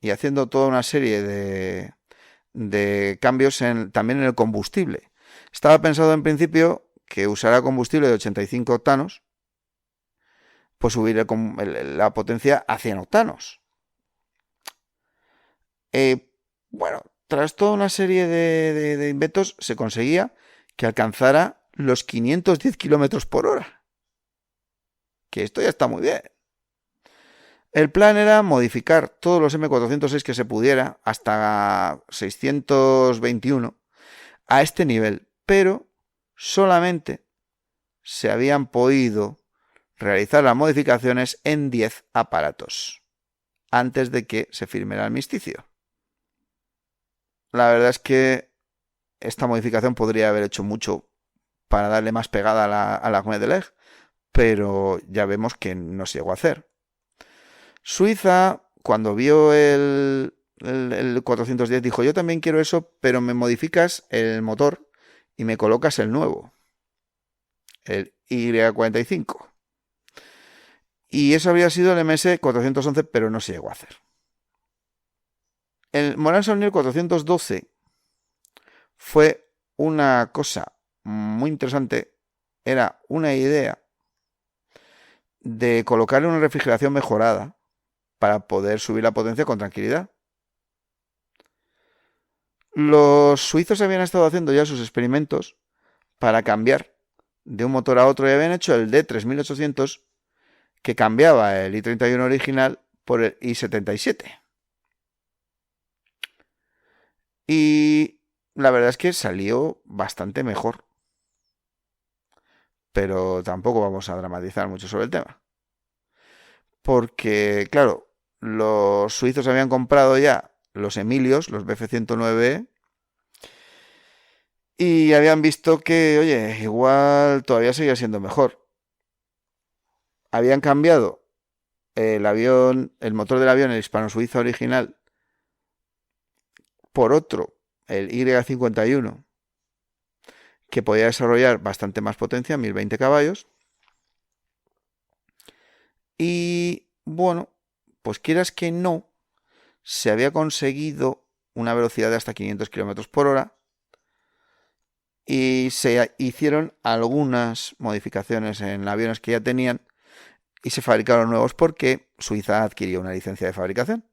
[SPEAKER 3] y haciendo toda una serie de cambios también en el combustible. Estaba pensado en principio que usara combustible de 85 octanos, pues subir la potencia a 100 octanos. Bueno, tras toda una serie de inventos se conseguía que alcanzara los 510 kilómetros por hora. Que esto ya está muy bien. El plan era modificar todos los M406 que se pudiera hasta 621 a este nivel, pero solamente se habían podido realizar las modificaciones en 10 aparatos antes de que se firme el armisticio. La verdad es que esta modificación podría haber hecho mucho para darle más pegada a la Gone de Leg, pero ya vemos que no se llegó a hacer. Suiza, cuando vio el 410, dijo: yo también quiero eso, pero me modificas el motor y me colocas el nuevo, el Y45. Y eso habría sido el MS411, pero no se llegó a hacer. El Morane Saunier 412 fue una cosa muy interesante. Era una idea de colocarle una refrigeración mejorada para poder subir la potencia con tranquilidad. Los suizos habían estado haciendo ya sus experimentos para cambiar de un motor a otro y habían hecho el D3800, que cambiaba el I-31 original por el I-77. Y la verdad es que salió bastante mejor. Pero tampoco vamos a dramatizar mucho sobre el tema. Porque, claro, los suizos habían comprado ya los Emilios, los Bf-109, y habían visto que, oye, igual todavía seguía siendo mejor. Habían cambiado el motor del avión, el hispano-suiza original, por otro, el Y51, que podía desarrollar bastante más potencia, 1020 caballos. Y bueno, pues quieras que no, se había conseguido una velocidad de hasta 500 km por hora y se hicieron algunas modificaciones en aviones que ya tenían y se fabricaron nuevos porque Suiza adquirió una licencia de fabricación.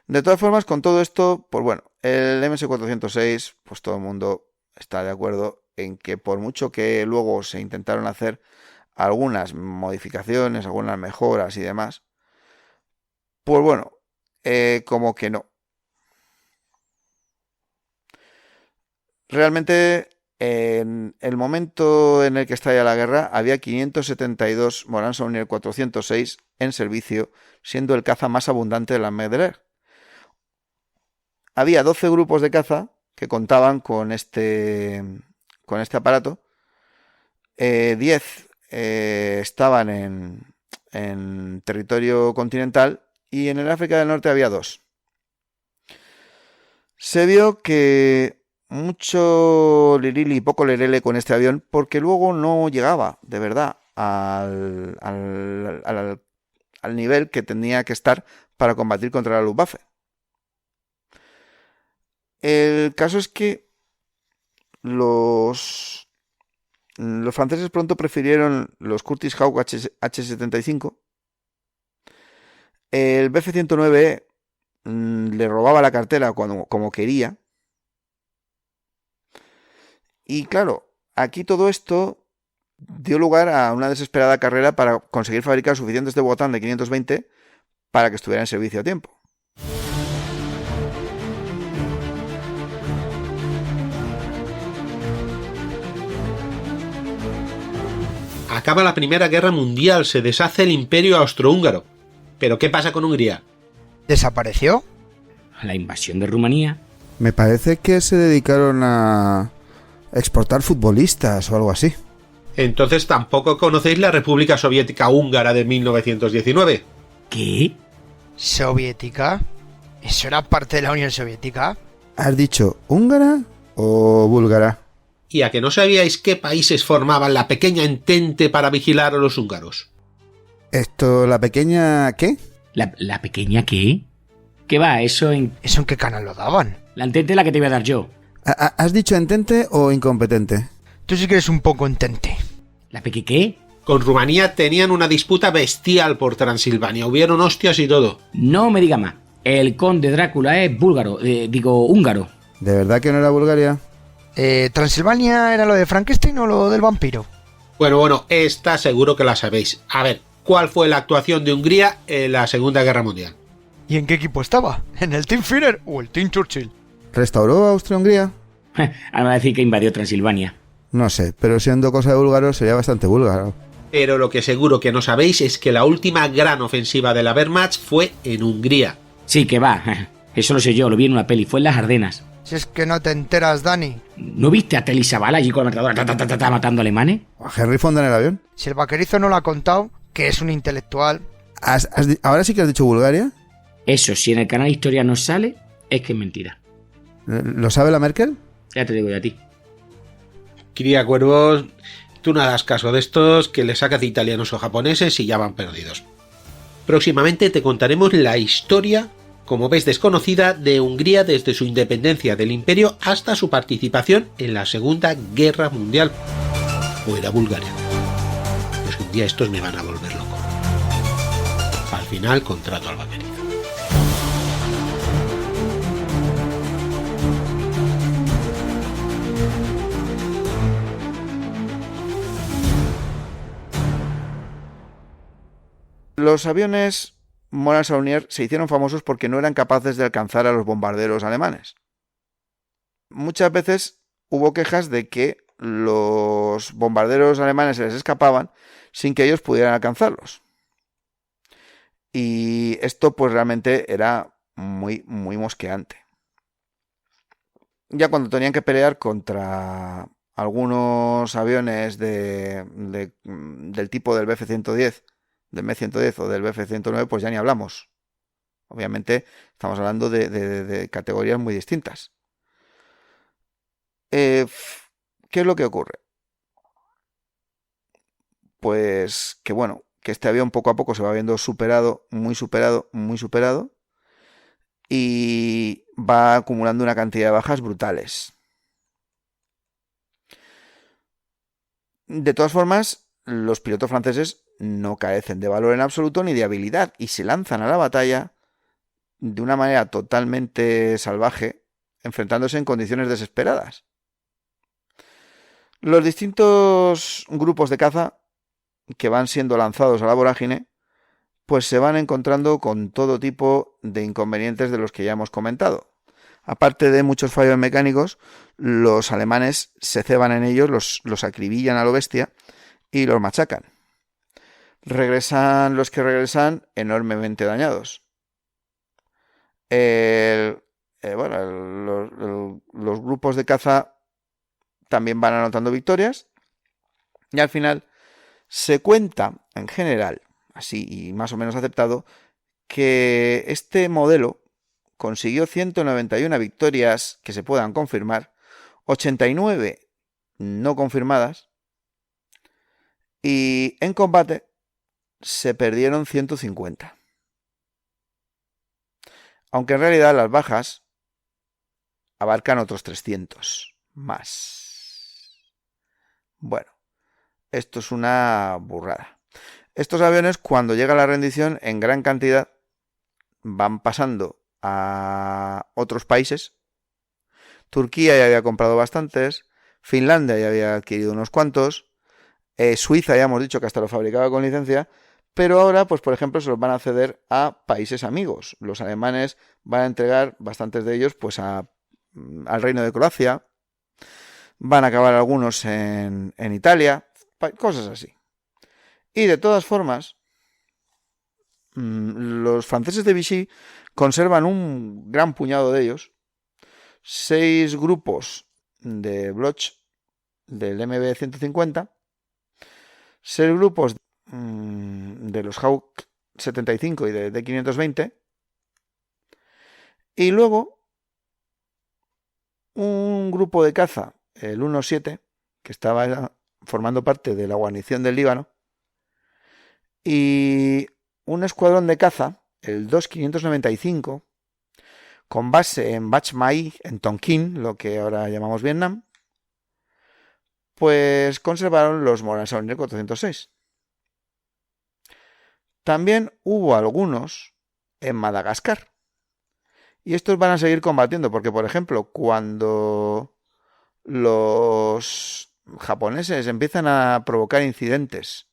[SPEAKER 3] De todas formas, con todo esto, pues bueno, el MS406, pues todo el mundo está de acuerdo en que por mucho que luego se intentaron hacer algunas modificaciones, algunas mejoras y demás, pues bueno, como que no. Realmente, en el momento en el que estalla la guerra, había 572 Morane Saunier 406 en servicio, siendo el caza más abundante de la Armée de l'Air. Había 12 grupos de caza que contaban con este aparato. 10 estaban en territorio continental y en el África del Norte había 2. Se vio que mucho lirili y poco lerele con este avión porque luego no llegaba de verdad al nivel que tenía que estar para combatir contra la Luftwaffe. El caso es que los Los franceses pronto prefirieron los Curtiss Hawk H-75. El Bf-109 le robaba la cartera como quería. Y claro, aquí todo esto dio lugar a una desesperada carrera para conseguir fabricar suficientes de Wotan de 520 para que estuviera en servicio a tiempo.
[SPEAKER 2] Acaba la Primera Guerra Mundial, se deshace el Imperio Austrohúngaro. ¿Pero qué pasa con Hungría?
[SPEAKER 1] ¿Desapareció?
[SPEAKER 4] La invasión de Rumanía.
[SPEAKER 3] Me parece que se dedicaron a exportar futbolistas o algo así.
[SPEAKER 2] Entonces tampoco conocéis la República Soviética Húngara de 1919.
[SPEAKER 4] ¿Qué?
[SPEAKER 1] ¿Soviética? ¿Eso era parte de la Unión Soviética?
[SPEAKER 3] ¿Has dicho húngara o búlgara?
[SPEAKER 2] ¿Y a que no sabíais qué países formaban la pequeña entente para vigilar a los húngaros?
[SPEAKER 3] Esto, la pequeña... ¿qué?
[SPEAKER 4] ¿La pequeña qué? ¿Qué va? ¿Eso en
[SPEAKER 1] qué canal lo daban?
[SPEAKER 4] la entente es la que te iba a dar yo?
[SPEAKER 3] ¿Has dicho entente o incompetente?
[SPEAKER 1] Tú sí que eres un poco entente.
[SPEAKER 4] ¿La peque qué?
[SPEAKER 2] Con Rumanía tenían una disputa bestial por Transilvania, hubieron hostias y todo.
[SPEAKER 4] No me diga más. El conde Drácula es búlgaro, húngaro.
[SPEAKER 3] ¿De verdad que no era Bulgaria?
[SPEAKER 1] ¿Transilvania era lo de Frankenstein o lo del vampiro?
[SPEAKER 2] Bueno, esta seguro que la sabéis. A ver, ¿cuál fue la actuación de Hungría en la Segunda Guerra Mundial?
[SPEAKER 1] ¿Y en qué equipo estaba? ¿En el Team Führer o el Team Churchill?
[SPEAKER 3] ¿Restauró Austria-Hungría?
[SPEAKER 4] Ahora va a decir que invadió Transilvania.
[SPEAKER 3] No sé, pero siendo cosa de búlgaro sería bastante búlgaro.
[SPEAKER 2] Pero lo que seguro que no sabéis es que la última gran ofensiva de la Wehrmacht fue en Hungría.
[SPEAKER 4] Sí, que va. Eso lo sé yo, lo vi en una peli, fue en las Ardenas.
[SPEAKER 1] Si es que no te enteras, Dani.
[SPEAKER 4] ¿No viste a Telly Savalas allí con la metralladora matando alemanes?
[SPEAKER 3] ¿A Henry Fonda en el avión?
[SPEAKER 1] Si el vaquerizo no lo ha contado, que es un intelectual.
[SPEAKER 3] ¿Ahora sí que has dicho Bulgaria?
[SPEAKER 4] Eso, si en el canal Historia no sale, es que es mentira.
[SPEAKER 3] ¿Lo sabe la Merkel?
[SPEAKER 4] Ya te digo yo a ti.
[SPEAKER 2] Cría cuervos, tú no hagas caso de estos que le sacas de italianos o japoneses y ya van perdidos. Próximamente te contaremos la historia, como ves desconocida, de Hungría desde su independencia del imperio hasta su participación en la Segunda Guerra Mundial. O era Bulgaria. Pues un día estos me van a volver loco. Al final contrato al vaquerizo.
[SPEAKER 3] Los aviones Mona-Saunier se hicieron famosos porque no eran capaces de alcanzar a los bombarderos alemanes. Muchas veces hubo quejas de que los bombarderos alemanes se les escapaban sin que ellos pudieran alcanzarlos. Y esto pues realmente era muy mosqueante. Ya cuando tenían que pelear contra algunos aviones del tipo del Bf-110, del M-110 o del Bf-109, pues ya ni hablamos. Obviamente estamos hablando de categorías muy distintas. ¿Qué es lo que ocurre? Pues que bueno, que este avión poco a poco se va viendo superado, y va acumulando una cantidad de bajas brutales. De todas formas, los pilotos franceses no carecen de valor en absoluto ni de habilidad y se lanzan a la batalla de una manera totalmente salvaje, enfrentándose en condiciones desesperadas. Los distintos grupos de caza que van siendo lanzados a la vorágine, pues se van encontrando con todo tipo de inconvenientes de los que ya hemos comentado. Aparte de muchos fallos mecánicos, los alemanes se ceban en ellos, los acribillan a lo bestia y los machacan. Regresan los que regresan enormemente dañados. Los grupos de caza también van anotando victorias y al final se cuenta en general, así y más o menos aceptado, que este modelo consiguió 191 victorias que se puedan confirmar, 89 no confirmadas, y en combate se perdieron 150. Aunque en realidad las bajas abarcan otros 300 más. Bueno, esto es una burrada. Estos aviones, cuando llega la rendición, en gran cantidad van pasando a otros países. Turquía ya había comprado bastantes, Finlandia ya había adquirido unos cuantos, Suiza ya hemos dicho que hasta lo fabricaba con licencia, pero ahora, pues por ejemplo, se los van a ceder a países amigos. Los alemanes van a entregar bastantes de ellos pues al Reino de Croacia, van a acabar algunos en Italia, cosas así. Y de todas formas, los franceses de Vichy conservan un gran puñado de ellos, 6 grupos de Bloch del MB-150, 6 grupos de los Hawk 75 y de D-520, y luego un grupo de caza, el 1-7, que estaba formando parte de la guarnición del Líbano, y un escuadrón de caza, el 2-595, con base en Bach Mai, en Tonkin, lo que ahora llamamos Vietnam, pues conservaron los Morane Saulnier 406. También hubo algunos en Madagascar. Y estos van a seguir combatiendo, porque por ejemplo, cuando los japoneses empiezan a provocar incidentes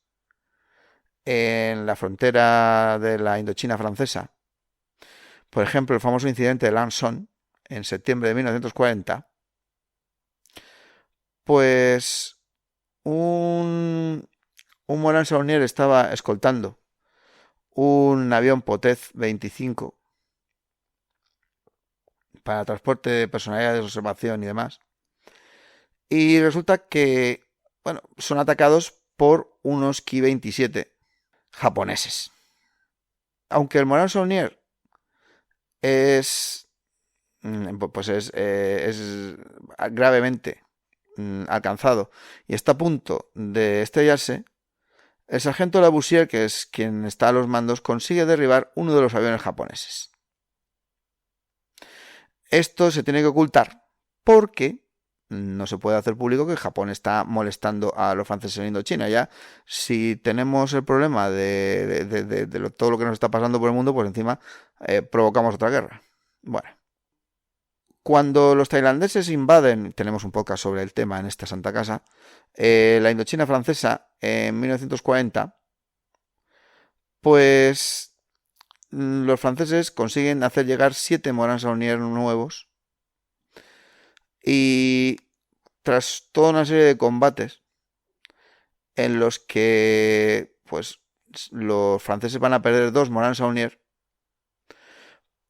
[SPEAKER 3] en la frontera de la Indochina francesa, por ejemplo, el famoso incidente de Lanson en septiembre de 1940, pues un Morane Saulnier estaba escoltando un avión Potez 25 para transporte de personalidades de observación y demás. Y resulta que, bueno, son atacados por unos Ki-27 japoneses. Aunque el Morane Saulnier es gravemente alcanzado y está a punto de estrellarse, el sargento Laboussière, que es quien está a los mandos, consigue derribar uno de los aviones japoneses. Esto se tiene que ocultar porque no se puede hacer público que Japón está molestando a los franceses en Indochina. Ya, si tenemos el problema de todo lo que nos está pasando por el mundo, pues encima provocamos otra guerra. Bueno, cuando los tailandeses invaden, tenemos un podcast sobre el tema en esta santa casa, la Indochina francesa en 1940, pues los franceses consiguen hacer llegar 7 Morane Saulnier nuevos y tras toda una serie de combates en los que pues los franceses van a perder 2 Morane Saulnier,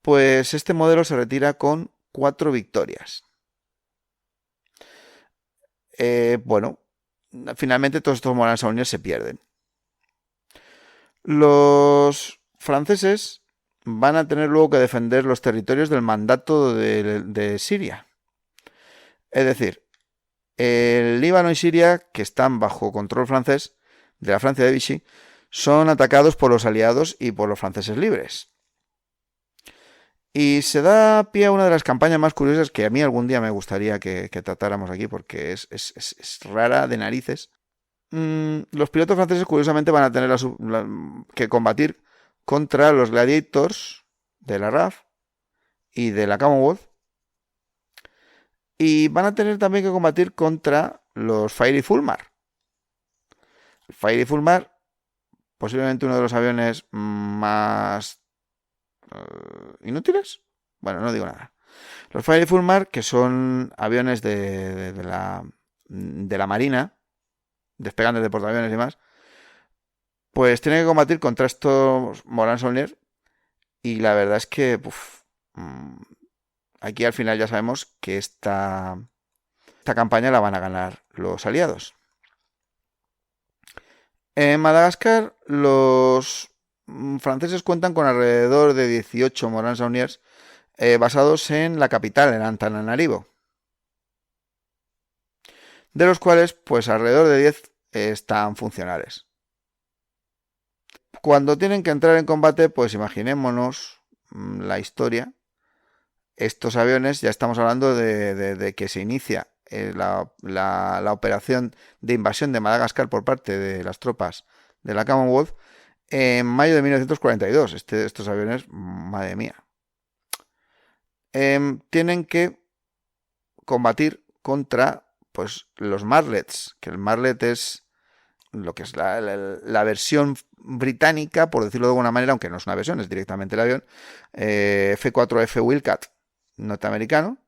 [SPEAKER 3] pues este modelo se retira con 4 victorias. Bueno, finalmente todos estos Morane Saulnier se pierden. Los franceses van a tener luego que defender los territorios del mandato de Siria. Es decir, el Líbano y Siria, que están bajo control francés, de la Francia de Vichy, son atacados por los aliados y por los franceses libres. Y se da pie a una de las campañas más curiosas que a mí algún día me gustaría que tratáramos aquí, porque es rara de narices. Los pilotos franceses curiosamente van a tener que combatir contra los Gladiators de la RAF y de la Commonwealth, y van a tener también que combatir contra los Fairy Fulmar. El Fairy Fulmar, posiblemente uno de los aviones más inútiles. Bueno, no digo nada. Los Fairy Fulmar, que son aviones de la Marina, despegantes de portaaviones y demás, pues tienen que combatir contra estos Morane Saulnier, y la verdad es que aquí al final ya sabemos que esta campaña la van a ganar los aliados. En Madagascar los franceses cuentan con alrededor de 18 Morane Saulniers basados en la capital, en Antananarivo, de los cuales pues alrededor de 10 están funcionales. Cuando tienen que entrar en combate, pues imaginémonos la historia. Estos aviones, ya estamos hablando de que se inicia la operación de invasión de Madagascar por parte de las tropas de la Commonwealth en mayo de 1942. Estos aviones, madre mía, tienen que combatir contra pues los Marlets, que el Marlet es lo que es la versión británica, por decirlo de alguna manera, aunque no es una versión, es directamente el avión, F-4F Wildcat norteamericano,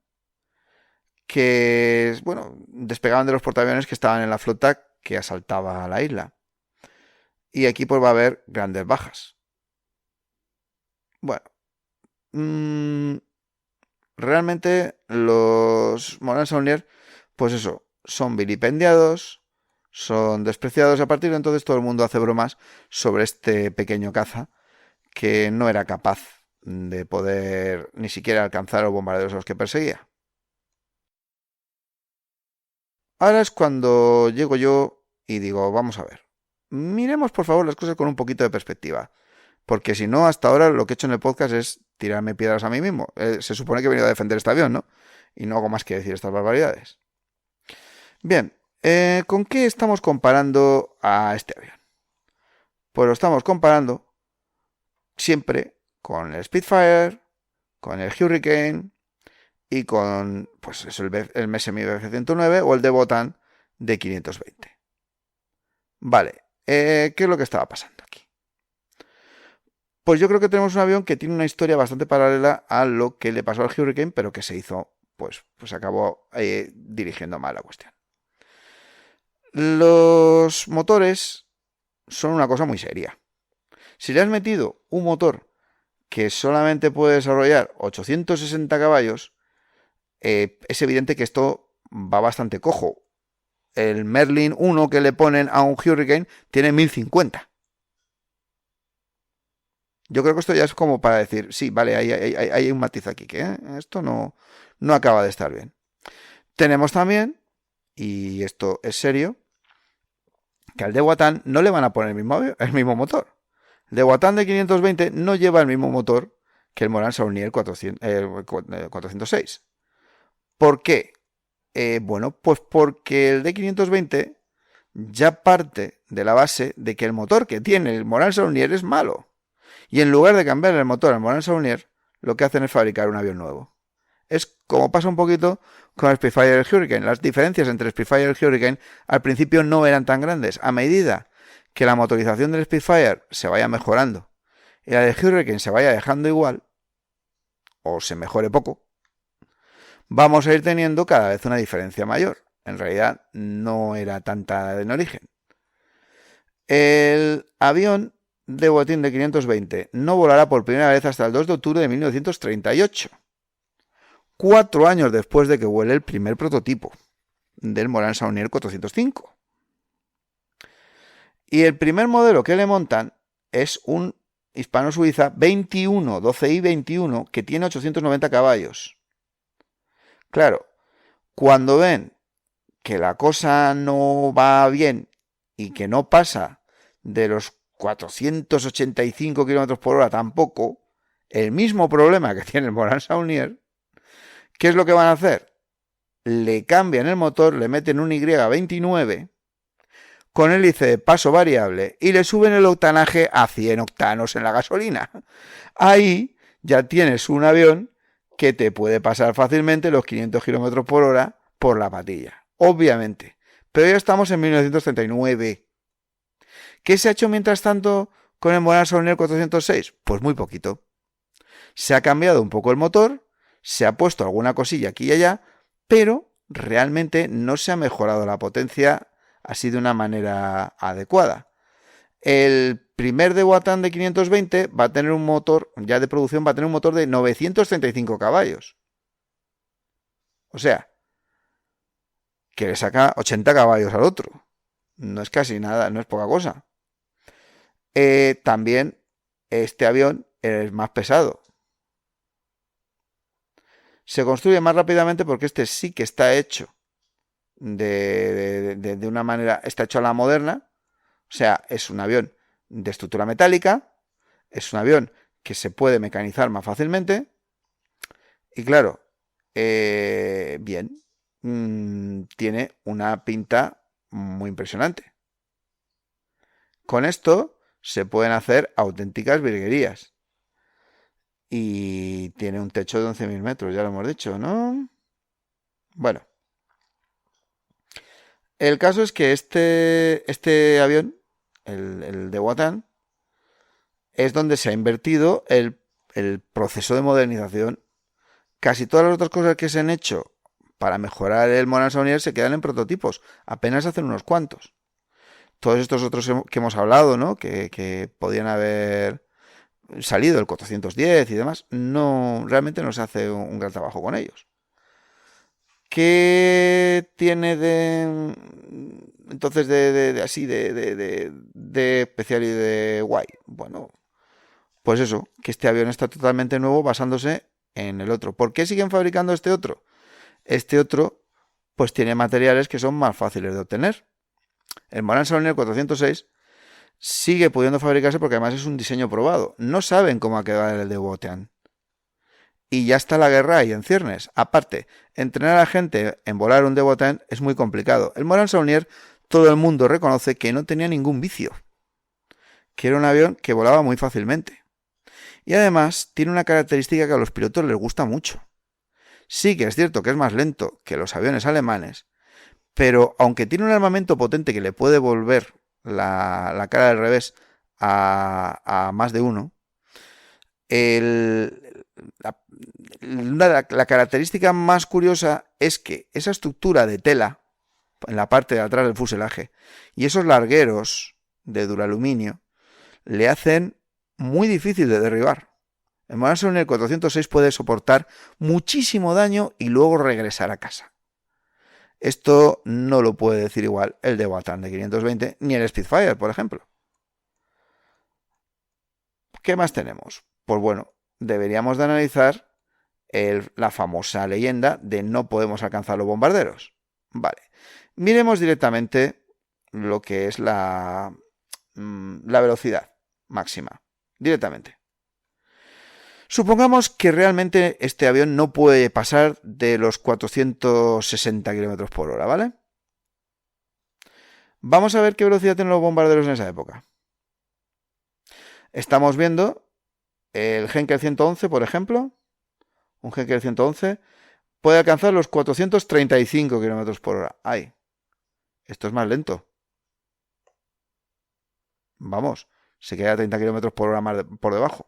[SPEAKER 3] que, bueno, despegaban de los portaaviones que estaban en la flota que asaltaba la isla. Y aquí pues va a haber grandes bajas. Bueno, realmente los Morane Saulnier, pues eso, son vilipendiados, son despreciados. A partir de entonces todo el mundo hace bromas sobre este pequeño caza que no era capaz de poder ni siquiera alcanzar los bombarderos a los que perseguía. Ahora es cuando llego yo y digo, vamos a ver, miremos por favor las cosas con un poquito de perspectiva, porque si no, hasta ahora lo que he hecho en el podcast es tirarme piedras a mí mismo. Se supone que he venido a defender este avión, ¿no? Y no hago más que decir estas barbaridades. Bien, ¿con qué estamos comparando a este avión? Pues lo estamos comparando siempre con el Spitfire, con el Hurricane y con pues eso, el MSMI Bf-109 o el de Wotan de 520. Vale, ¿qué es lo que estaba pasando aquí? Pues yo creo que tenemos un avión que tiene una historia bastante paralela a lo que le pasó al Hurricane, pero que se hizo, pues acabó dirigiendo mal la cuestión. Los motores son una cosa muy seria. Si le has metido un motor que solamente puede desarrollar 860 caballos, es evidente que esto va bastante cojo. El Merlin 1 que le ponen a un Hurricane tiene 1050. Yo creo que esto ya es como para decir, sí, vale, hay un matiz aquí, que esto no acaba de estar bien. Tenemos también, y esto es serio, que al de Wotan no le van a poner el mismo motor. El de Wotan de 520 no lleva el mismo motor que el Morane Saulnier 406. ¿Por qué? Bueno, pues porque el de 520 ya parte de la base de que el motor que tiene el Morane Saulnier es malo. Y en lugar de cambiar el motor al Morane Saulnier, lo que hacen es fabricar un avión nuevo. Es como pasa un poquito con el Spitfire y el Hurricane. Las diferencias entre el Spitfire y el Hurricane al principio no eran tan grandes. A medida que la motorización del Spitfire se vaya mejorando y la del Hurricane se vaya dejando igual, o se mejore poco, vamos a ir teniendo cada vez una diferencia mayor. En realidad no era tanta en origen. El avión de botín de 520 no volará por primera vez hasta el 2 de octubre de 1938. 4 años después de que vuele el primer prototipo del Morane Saulnier 405. Y el primer modelo que le montan es un Hispano-Suiza 21, 12i21, que tiene 890 caballos. Claro, cuando ven que la cosa no va bien y que no pasa de los 485 km por hora tampoco, el mismo problema que tiene el Morane Saulnier, ¿qué es lo que van a hacer? Le cambian el motor, le meten un Y29 con hélice de paso variable y le suben el octanaje a 100 octanos en la gasolina. Ahí ya tienes un avión que te puede pasar fácilmente los 500 km por hora por la patilla, obviamente. Pero ya estamos en 1939. ¿Qué se ha hecho mientras tanto con el Morane Saulnier 406? Pues muy poquito. Se ha cambiado un poco el motor, se ha puesto alguna cosilla aquí y allá, pero realmente no se ha mejorado la potencia así de una manera adecuada. El primer de Wotan de 520 va a tener un motor, ya de producción, va a tener un motor de 935 caballos. O sea, que le saca 80 caballos al otro. No es casi nada, no es poca cosa. También este avión es más pesado. Se construye más rápidamente porque este sí que está hecho de una manera, está hecho a la moderna. O sea, es un avión de estructura metálica, es un avión que se puede mecanizar más fácilmente. Y claro, bien, tiene una pinta muy impresionante. Con esto se pueden hacer auténticas virguerías. Y tiene un techo de 11.000 metros, ya lo hemos dicho, ¿no? Bueno. El caso es que este avión, el de Watan, es donde se ha invertido el proceso de modernización. Casi todas las otras cosas que se han hecho para mejorar el Morane Saunier se quedan en prototipos. Apenas hacen unos cuantos. Todos estos otros que hemos hablado, ¿no? Que podían haber salido, el 410 y demás, realmente no se hace un gran trabajo con ellos. ¿Qué tiene entonces de especial y de guay? Bueno, pues eso, que este avión está totalmente nuevo basándose en el otro. ¿Por qué siguen fabricando este otro? Este otro pues tiene materiales que son más fáciles de obtener. El Morane Saunier 406 sigue pudiendo fabricarse porque además es un diseño probado. No saben cómo va a quedar el de Wotan. Y ya está la guerra ahí en ciernes. Aparte, entrenar a la gente en volar un de Wotan es muy complicado. El Morane Saunier, todo el mundo reconoce que no tenía ningún vicio. Que era un avión que volaba muy fácilmente. Y además tiene una característica que a los pilotos les gusta mucho. Sí que es cierto que es más lento que los aviones alemanes, pero aunque tiene un armamento potente que le puede volver la cara al revés a más de uno, la característica más curiosa es que esa estructura de tela en la parte de atrás del fuselaje y esos largueros de duraluminio le hacen muy difícil de derribar. El Morane Saunier 406 puede soportar muchísimo daño y luego regresar a casa. Esto no lo puede decir igual el de Watan de 520 ni el Spitfire, por ejemplo. ¿Qué más tenemos? Pues bueno, deberíamos de analizar la famosa leyenda de no podemos alcanzar los bombarderos. Vale, miremos directamente lo que es la velocidad máxima, directamente. Supongamos que realmente este avión no puede pasar de los 460 km por hora, ¿vale? Vamos a ver qué velocidad tienen los bombarderos en esa época. Estamos viendo el Heinkel 111, por ejemplo. Un Heinkel 111 puede alcanzar los 435 km por hora. ¡Ay! Esto es más lento. Vamos, se queda a 30 km por hora más por debajo.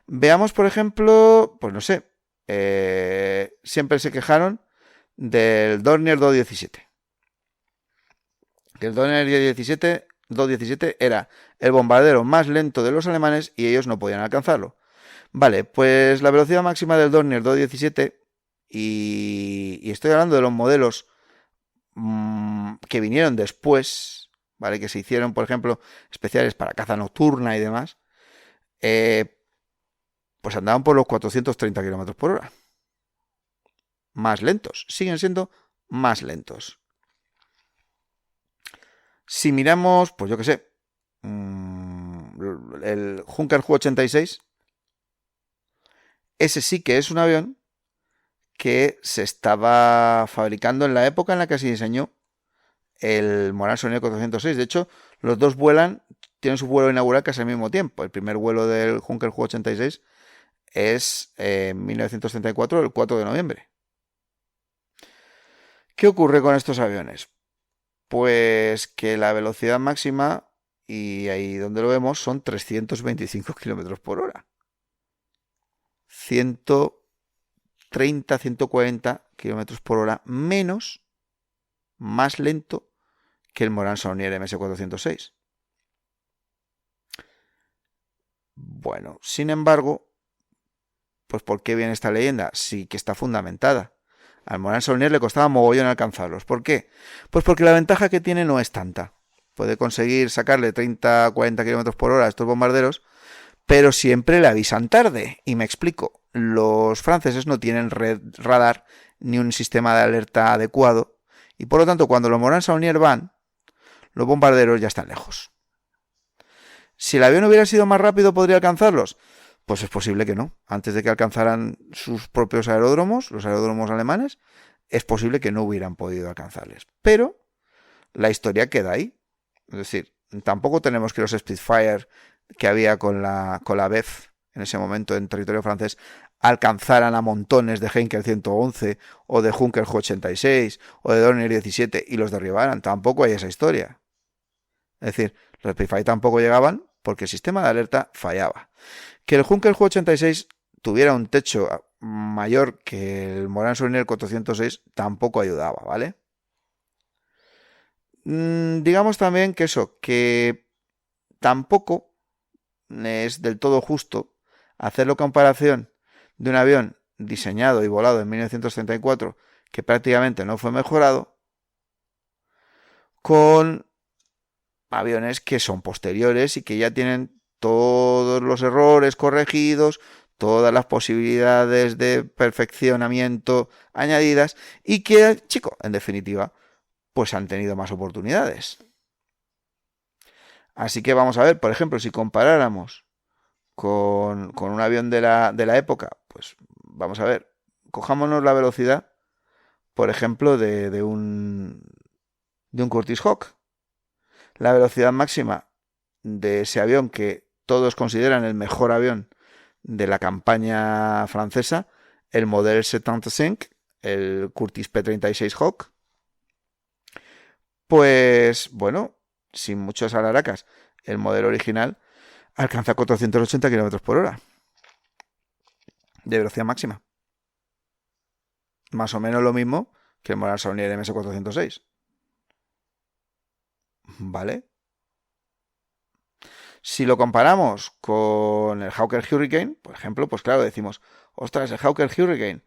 [SPEAKER 3] Veamos, por ejemplo, pues no sé, siempre se quejaron del Dornier 217. Que el Dornier 217 era el bombardero más lento de los alemanes y ellos no podían alcanzarlo. Vale, pues la velocidad máxima del Dornier 217, y estoy hablando de los modelos que vinieron después, ¿vale? Que se hicieron, por ejemplo, especiales para caza nocturna y demás, pues andaban por los 430 km por hora. Más lentos, siguen siendo más lentos. Si miramos, pues yo qué sé, el Junker Ju-86, ese sí que es un avión que se estaba fabricando en la época en la que se diseñó el Morane Saunier 406. De hecho, los dos tienen su vuelo inaugural casi al mismo tiempo. El primer vuelo del Junker Ju-86 es en 1934, el 4 de noviembre. ¿Qué ocurre con estos aviones? Pues que la velocidad máxima, y ahí donde lo vemos, son 325 km por hora. 130, 140 km por hora menos, más lento que el Morane Saunier MS-406. Bueno, sin embargo, pues ¿por qué viene esta leyenda? Sí que está fundamentada. Al Morane Saunier le costaba mogollón alcanzarlos. ¿Por qué? Pues porque la ventaja que tiene no es tanta. Puede conseguir sacarle 30, 40 km por hora a estos bombarderos, pero siempre le avisan tarde. Y me explico. Los franceses no tienen radar ni un sistema de alerta adecuado, y por lo tanto cuando los Morane Saunier van, los bombarderos ya están lejos. Si el avión hubiera sido más rápido, ¿podría alcanzarlos? Pues es posible que no. Antes de que alcanzaran sus propios aeródromos, los aeródromos alemanes, es posible que no hubieran podido alcanzarles. Pero la historia queda ahí. Es decir, tampoco tenemos que los Spitfire que había con la Bef en ese momento en territorio francés alcanzaran a montones de Heinkel 111 o de Junker Ju-86 o de Dornier 17 y los derribaran. Tampoco hay esa historia. Es decir, los Spitfire tampoco llegaban porque el sistema de alerta fallaba. Que el Junker Ju-86 tuviera un techo mayor que el Morane Saulnier 406 tampoco ayudaba, ¿vale? Digamos también que eso, que tampoco es del todo justo hacer la comparación de un avión diseñado y volado en 1934 que prácticamente no fue mejorado con aviones que son posteriores y que ya tienen todos los errores corregidos, todas las posibilidades de perfeccionamiento añadidas y que, chico, en definitiva, pues han tenido más oportunidades. Así que vamos a ver, por ejemplo, si comparáramos con un avión de la época, pues vamos a ver, cojámonos la velocidad, por ejemplo, de un Curtiss Hawk. La velocidad máxima de ese avión que todos consideran el mejor avión de la campaña francesa, el Model 75, el Curtiss P-36 Hawk, pues bueno, sin muchos alaracas, el modelo original alcanza 480 km por hora de velocidad máxima. Más o menos lo mismo que el Morane Saulnier MS-406. ¿Vale? Si lo comparamos con el Hawker Hurricane, por ejemplo, pues claro, decimos, ostras, el Hawker Hurricane.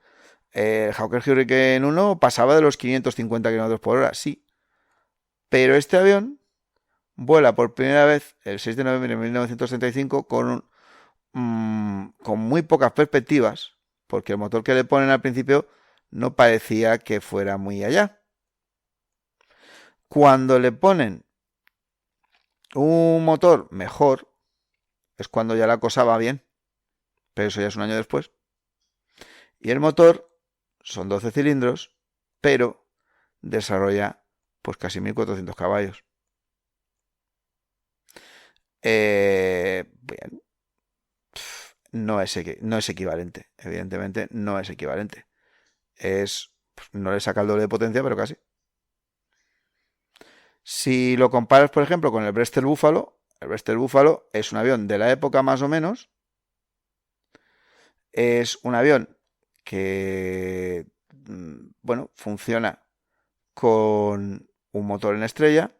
[SPEAKER 3] El Hawker Hurricane 1 pasaba de los 550 km por hora, sí. Pero este avión vuela por primera vez el 6 de noviembre de 1935 con muy pocas perspectivas, porque el motor que le ponen al principio no parecía que fuera muy allá. Cuando le ponen un motor mejor, es cuando ya la cosa va bien, pero eso ya es un año después. Y el motor son 12 cilindros, pero desarrolla pues casi 1400 caballos. Bien. No es equivalente, evidentemente no es equivalente. No le saca el doble de potencia, pero casi. Si lo comparas, por ejemplo, con el Bristol Buffalo, el Bristol Buffalo es un avión de la época más o menos. Es un avión que, bueno, funciona con un motor en estrella.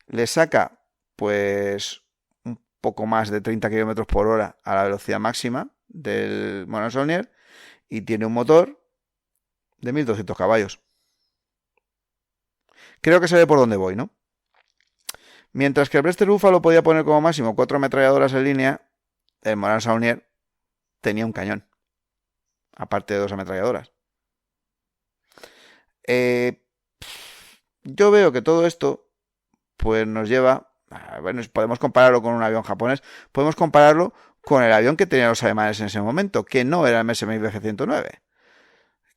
[SPEAKER 3] Le saca, pues, un poco más de 30 km por hora a la velocidad máxima del Morane Saulnier y tiene un motor de 1200 caballos. Creo que se ve por dónde voy, ¿no? Mientras que el Bristol Buffalo podía poner como máximo 4 ametralladoras en línea, el Morane Saulnier tenía un cañón, aparte de 2 ametralladoras. Yo veo que todo esto pues nos lleva, bueno, podemos compararlo con un avión japonés, podemos compararlo con el avión que tenían los alemanes en ese momento, que no era el MSMI G-109,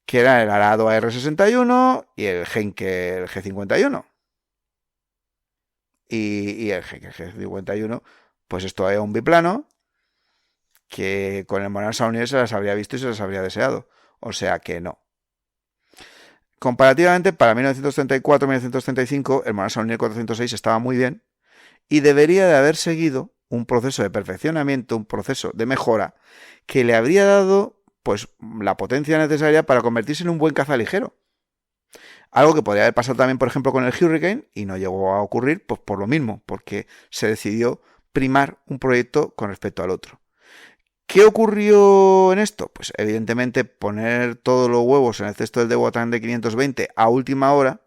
[SPEAKER 3] que era el Arado AR-61 y el Heinkel G-51. Y el Heinkel G-51, pues esto era un biplano que con el Morane Saulnier se las habría visto y se las habría deseado. O sea que no. Comparativamente, para 1934-1935, el Morane Saulnier 406 estaba muy bien y debería de haber seguido un proceso de perfeccionamiento, un proceso de mejora que le habría dado pues la potencia necesaria para convertirse en un buen caza ligero. Algo que podría haber pasado también, por ejemplo, con el Hurricane y no llegó a ocurrir pues por lo mismo, porque se decidió primar un proyecto con respecto al otro. ¿Qué ocurrió en esto? Pues evidentemente poner todos los huevos en el cesto del Dewotan de 520 a última hora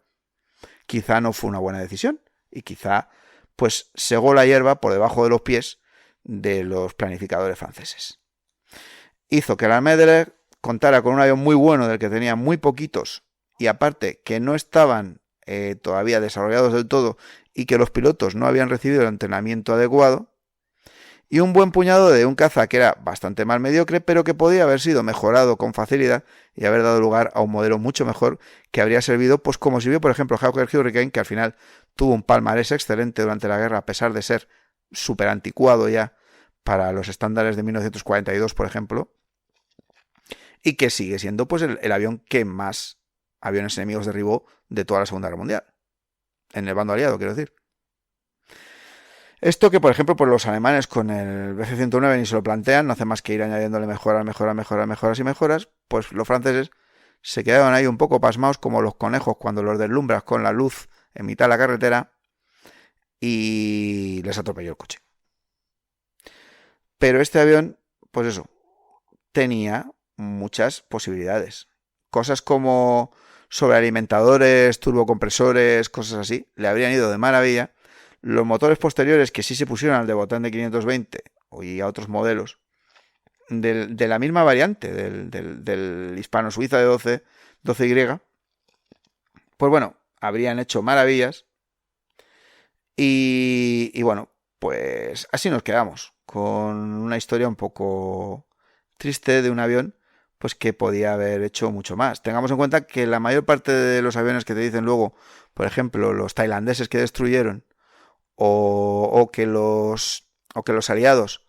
[SPEAKER 3] quizá no fue una buena decisión y quizá pues segó la hierba por debajo de los pies de los planificadores franceses. Hizo que la Medler contara con un avión muy bueno del que tenía muy poquitos y aparte que no estaban todavía desarrollados del todo y que los pilotos no habían recibido el entrenamiento adecuado y un buen puñado de un caza que era bastante más mediocre, pero que podía haber sido mejorado con facilidad y haber dado lugar a un modelo mucho mejor que habría servido, pues como sirvió, por ejemplo, Hawker Hurricane, que al final tuvo un palmarés excelente durante la guerra, a pesar de ser súper anticuado ya para los estándares de 1942, por ejemplo, y que sigue siendo pues el avión que más aviones enemigos derribó de toda la Segunda Guerra Mundial. En el bando aliado, quiero decir. Esto que, por ejemplo, pues los alemanes con el BF-109 ni se lo plantean, no hace más que ir añadiéndole mejoras, pues los franceses se quedaron ahí un poco pasmados como los conejos cuando los deslumbras con la luz en mitad de la carretera y les atropelló el coche. Pero este avión, pues eso, tenía muchas posibilidades. Cosas como sobrealimentadores, turbocompresores, cosas así, le habrían ido de maravilla. Los motores posteriores que sí se pusieron al de Botán de 520 y a otros modelos de la misma variante del hispano-suiza de 12Y, pues bueno, habrían hecho maravillas. Y bueno, pues así nos quedamos con una historia un poco triste de un avión pues que podía haber hecho mucho más. Tengamos en cuenta que la mayor parte de los aviones que te dicen luego, por ejemplo, los tailandeses que destruyeron o que los aliados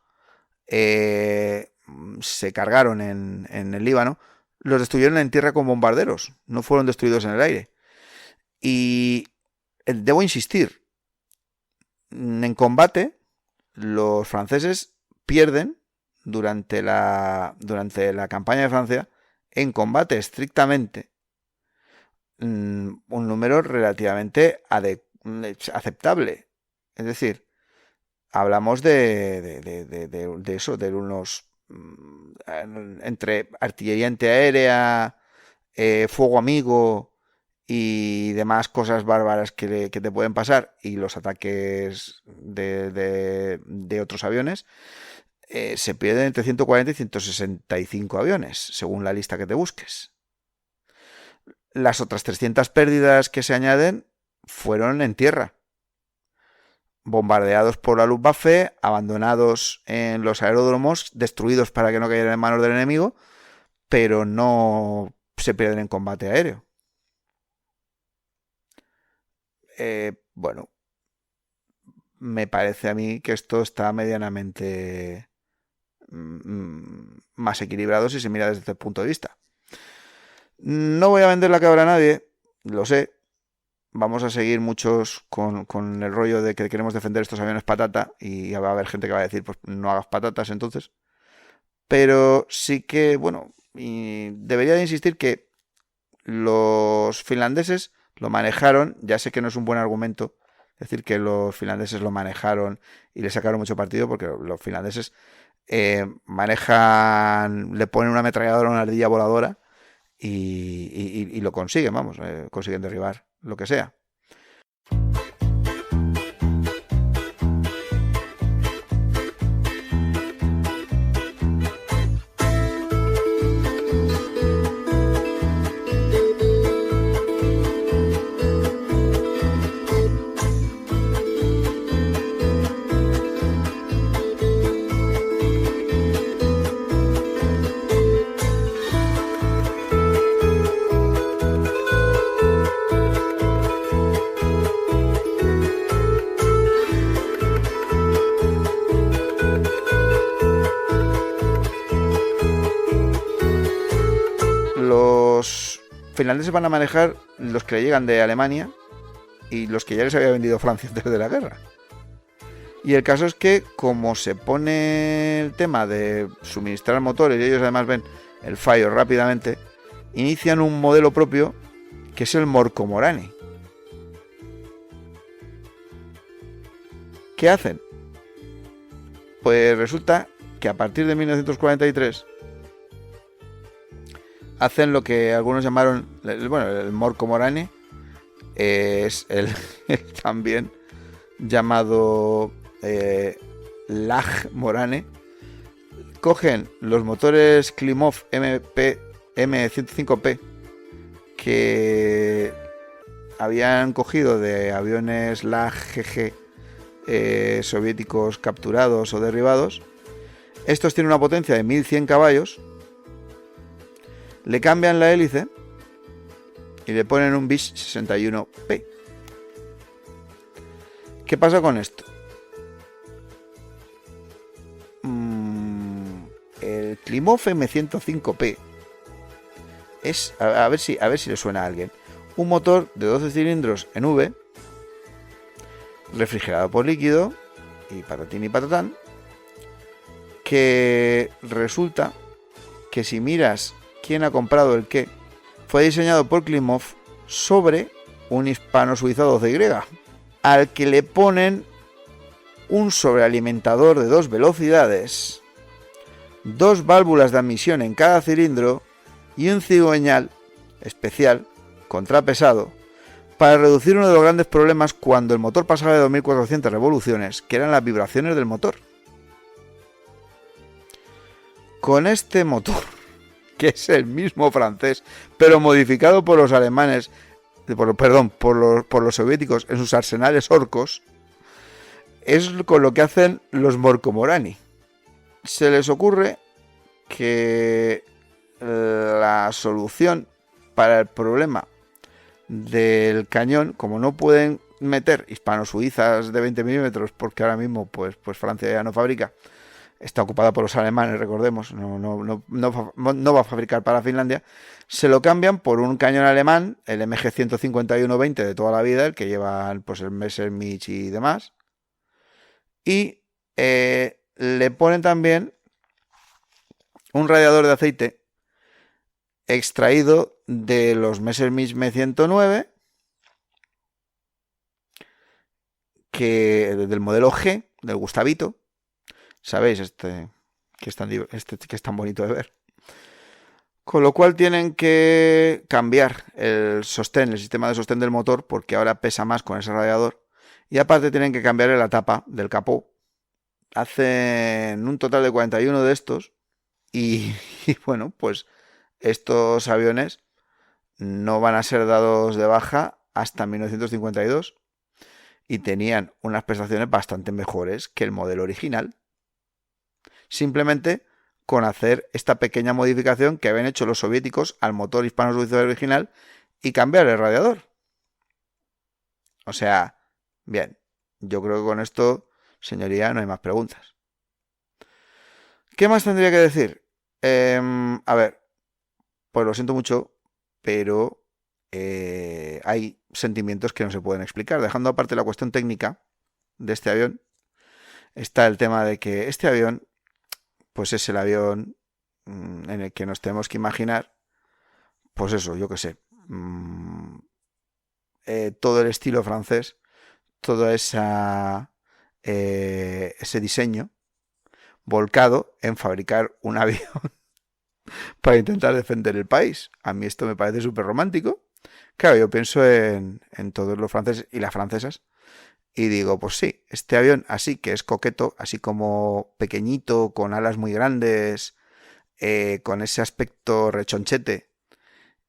[SPEAKER 3] se cargaron en el Líbano, los destruyeron en tierra con bombarderos, no fueron destruidos en el aire. Y debo insistir, en combate los franceses pierden durante la campaña de Francia, en combate estrictamente, un número relativamente aceptable. Es decir, hablamos de eso, de unos entre artillería antiaérea, fuego amigo y demás cosas bárbaras que te pueden pasar, y los ataques de otros aviones, se pierden entre 140 y 165 aviones, según la lista que te busques. Las otras 300 pérdidas que se añaden fueron en tierra, bombardeados por la Luftwaffe, abandonados en los aeródromos, destruidos para que no cayeran en manos del enemigo, pero no se pierden en combate aéreo. Bueno, me parece a mí que esto está medianamente más equilibrado si se mira desde este punto de vista. No voy a vender la cabra a nadie, lo sé. Vamos a seguir muchos con el rollo de que queremos defender estos aviones patata, y va a haber gente que va a decir, pues no hagas patatas entonces. Pero sí que, bueno, y debería de insistir que los finlandeses lo manejaron, ya sé que no es un buen argumento decir que los finlandeses lo manejaron y le sacaron mucho partido, porque los finlandeses manejan, le ponen una ametralladora a una ardilla voladora y lo consiguen, consiguen derribar lo que sea. Los finlandeses van a manejar los que le llegan de Alemania y los que ya les había vendido Francia antes de la guerra. Y el caso es que, como se pone el tema de suministrar motores y ellos además ven el fallo rápidamente, inician un modelo propio que es el Morcomorane. ¿Qué hacen? Pues resulta que a partir de 1943 hacen lo que algunos llamaron, el Morcomorane, es el también llamado Lag Morane. Cogen los motores Klimov M105P que habían cogido de aviones Lag GG soviéticos capturados o derribados. Estos tienen una potencia de 1100 caballos. Le cambian la hélice y le ponen un bis 61P. ¿Qué pasa con esto? El Klimov M105P es, a ver si le suena a alguien, un motor de 12 cilindros en V, refrigerado por líquido, y patatín y patatán, que resulta que si miras quién ha comprado el qué, fue diseñado por Klimov sobre un hispano-suizo 12Y, al que le ponen un sobrealimentador de 2 velocidades, 2 válvulas de admisión en cada cilindro y un cigüeñal especial contrapesado para reducir uno de los grandes problemas cuando el motor pasaba de 2400 revoluciones, que eran las vibraciones del motor. Con este motor, que es el mismo francés, pero modificado por los alemanes, por los soviéticos en sus arsenales orcos, es con lo que hacen los Morkomorani. Se les ocurre que la solución para el problema del cañón, como no pueden meter hispano-suizas de 20 milímetros, porque ahora mismo pues Francia ya no fabrica, está ocupada por los alemanes, recordemos, no va a fabricar para Finlandia, se lo cambian por un cañón alemán, el MG 151-20 de toda la vida, el que llevan pues el Messerschmitt y demás, y le ponen también un radiador de aceite extraído de los Messerschmitt M109, del modelo G, del Gustavito. ¿Sabéis? Que es tan bonito de ver. Con lo cual tienen que cambiar el sistema de sostén del motor, porque ahora pesa más con ese radiador. Y aparte tienen que cambiarle la tapa del capó. Hacen un total de 41 de estos. Y bueno, pues estos aviones no van a ser dados de baja hasta 1952. Y tenían unas prestaciones bastante mejores que el modelo original. Simplemente con hacer esta pequeña modificación que habían hecho los soviéticos al motor hispano-suizo original y cambiar el radiador. O sea, bien, yo creo que con esto, señoría, no hay más preguntas. ¿Qué más tendría que decir? A ver, pues lo siento mucho, pero hay sentimientos que no se pueden explicar. Dejando aparte la cuestión técnica de este avión, está el tema de que este avión pues es el avión en el que nos tenemos que imaginar, pues eso, yo qué sé, todo el estilo francés, todo ese diseño volcado en fabricar un avión para intentar defender el país. A mí esto me parece súper romántico. Claro, yo pienso en todos los franceses y las francesas, y digo, pues sí, este avión así que es coqueto, así como pequeñito, con alas muy grandes, con ese aspecto rechonchete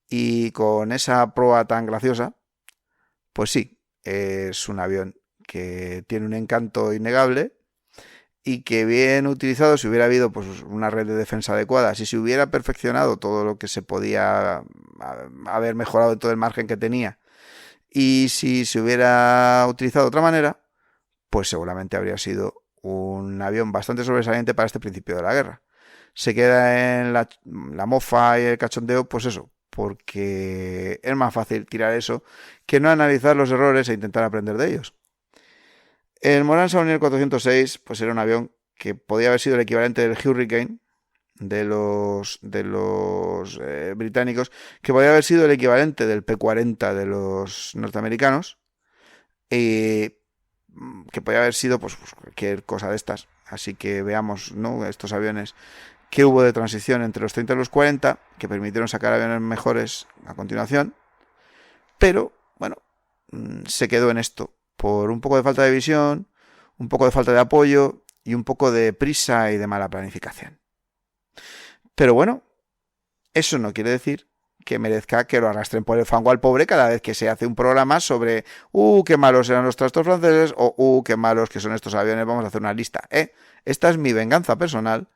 [SPEAKER 3] y con esa proa tan graciosa, pues sí, es un avión que tiene un encanto innegable y que bien utilizado, si hubiera habido pues una red de defensa adecuada, si se hubiera perfeccionado todo lo que se podía haber mejorado en todo el margen que tenía, y si se hubiera utilizado de otra manera, pues seguramente habría sido un avión bastante sobresaliente para este principio de la guerra. Se queda en la mofa y el cachondeo, pues eso, porque es más fácil tirar eso que no analizar los errores e intentar aprender de ellos. El Morane Saulnier 406 pues era un avión que podía haber sido el equivalente del Hurricane de los británicos, que podía haber sido el equivalente del P-40 de los norteamericanos, y que podía haber sido pues cualquier cosa de estas. Así que veamos, ¿no?, estos aviones que hubo de transición entre los 30 y los 40, que permitieron sacar aviones mejores a continuación, pero bueno, se quedó en esto por un poco de falta de visión, un poco de falta de apoyo y un poco de prisa y de mala planificación. Pero bueno, eso no quiere decir que merezca que lo arrastren por el fango al pobre cada vez que se hace un programa sobre qué malos eran los trastos franceses o qué malos que son estos aviones, vamos a hacer una lista. Esta es mi venganza personal.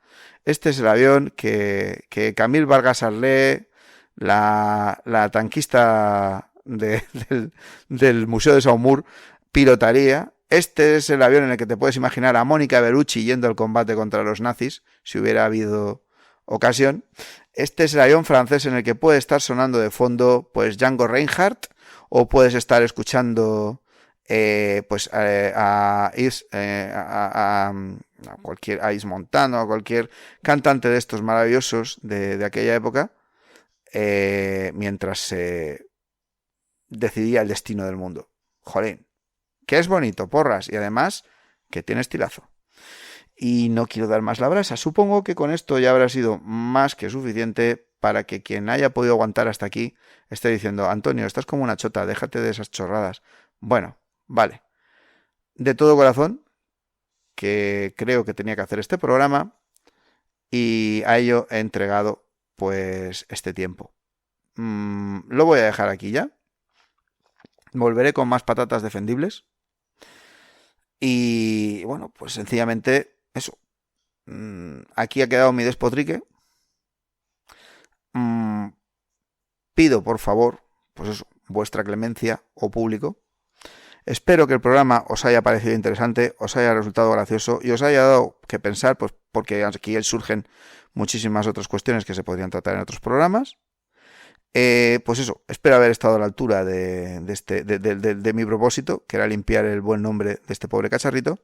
[SPEAKER 3] Este es el avión que Camille Vargas Arlé, la tanquista del Museo de Saumur, pilotaría. Este es el avión en el que te puedes imaginar a Mónica Bellucci yendo al combate contra los nazis, si hubiera habido ocasión. Este es el avión francés en el que puede estar sonando de fondo pues Django Reinhardt, o puedes estar escuchando a Yves Montand, a cualquier cantante de estos maravillosos de aquella época, mientras se decidía el destino del mundo. Jolín, que es bonito, porras, y además que tiene estilazo. Y no quiero dar más la brasa. Supongo que con esto ya habrá sido más que suficiente para que quien haya podido aguantar hasta aquí esté diciendo: Antonio, estás como una chota, déjate de esas chorradas. Bueno, vale. De todo corazón, que creo que tenía que hacer este programa, y a ello he entregado pues este tiempo. Lo voy a dejar aquí ya. Volveré con más patatas defendibles. Y bueno, pues sencillamente eso. Aquí ha quedado mi despotrique. Pido por favor, pues eso, vuestra clemencia o público. Espero que el programa os haya parecido interesante, os haya resultado gracioso y os haya dado que pensar, pues porque aquí surgen muchísimas otras cuestiones que se podrían tratar en otros programas. Pues eso, espero haber estado a la altura de mi propósito, que era limpiar el buen nombre de este pobre cacharrito.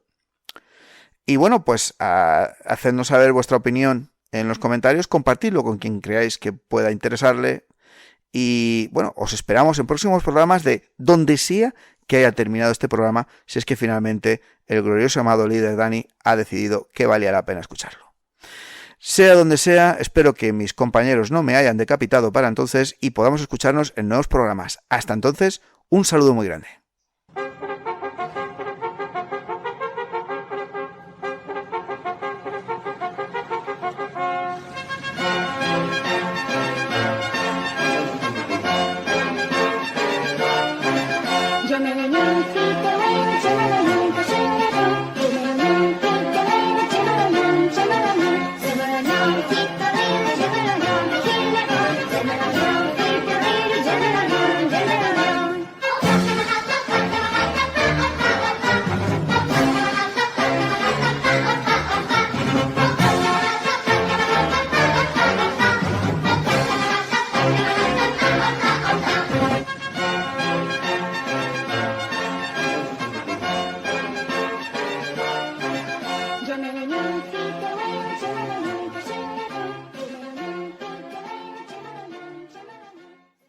[SPEAKER 3] Y bueno, pues hacednos saber vuestra opinión en los comentarios, compartidlo con quien creáis que pueda interesarle. Y bueno, os esperamos en próximos programas de donde sea que haya terminado este programa, si es que finalmente el glorioso amado líder Dani ha decidido que valía la pena escucharlo. Sea donde sea, espero que mis compañeros no me hayan decapitado para entonces y podamos escucharnos en nuevos programas. Hasta entonces, un saludo muy grande.
[SPEAKER 5] Yo me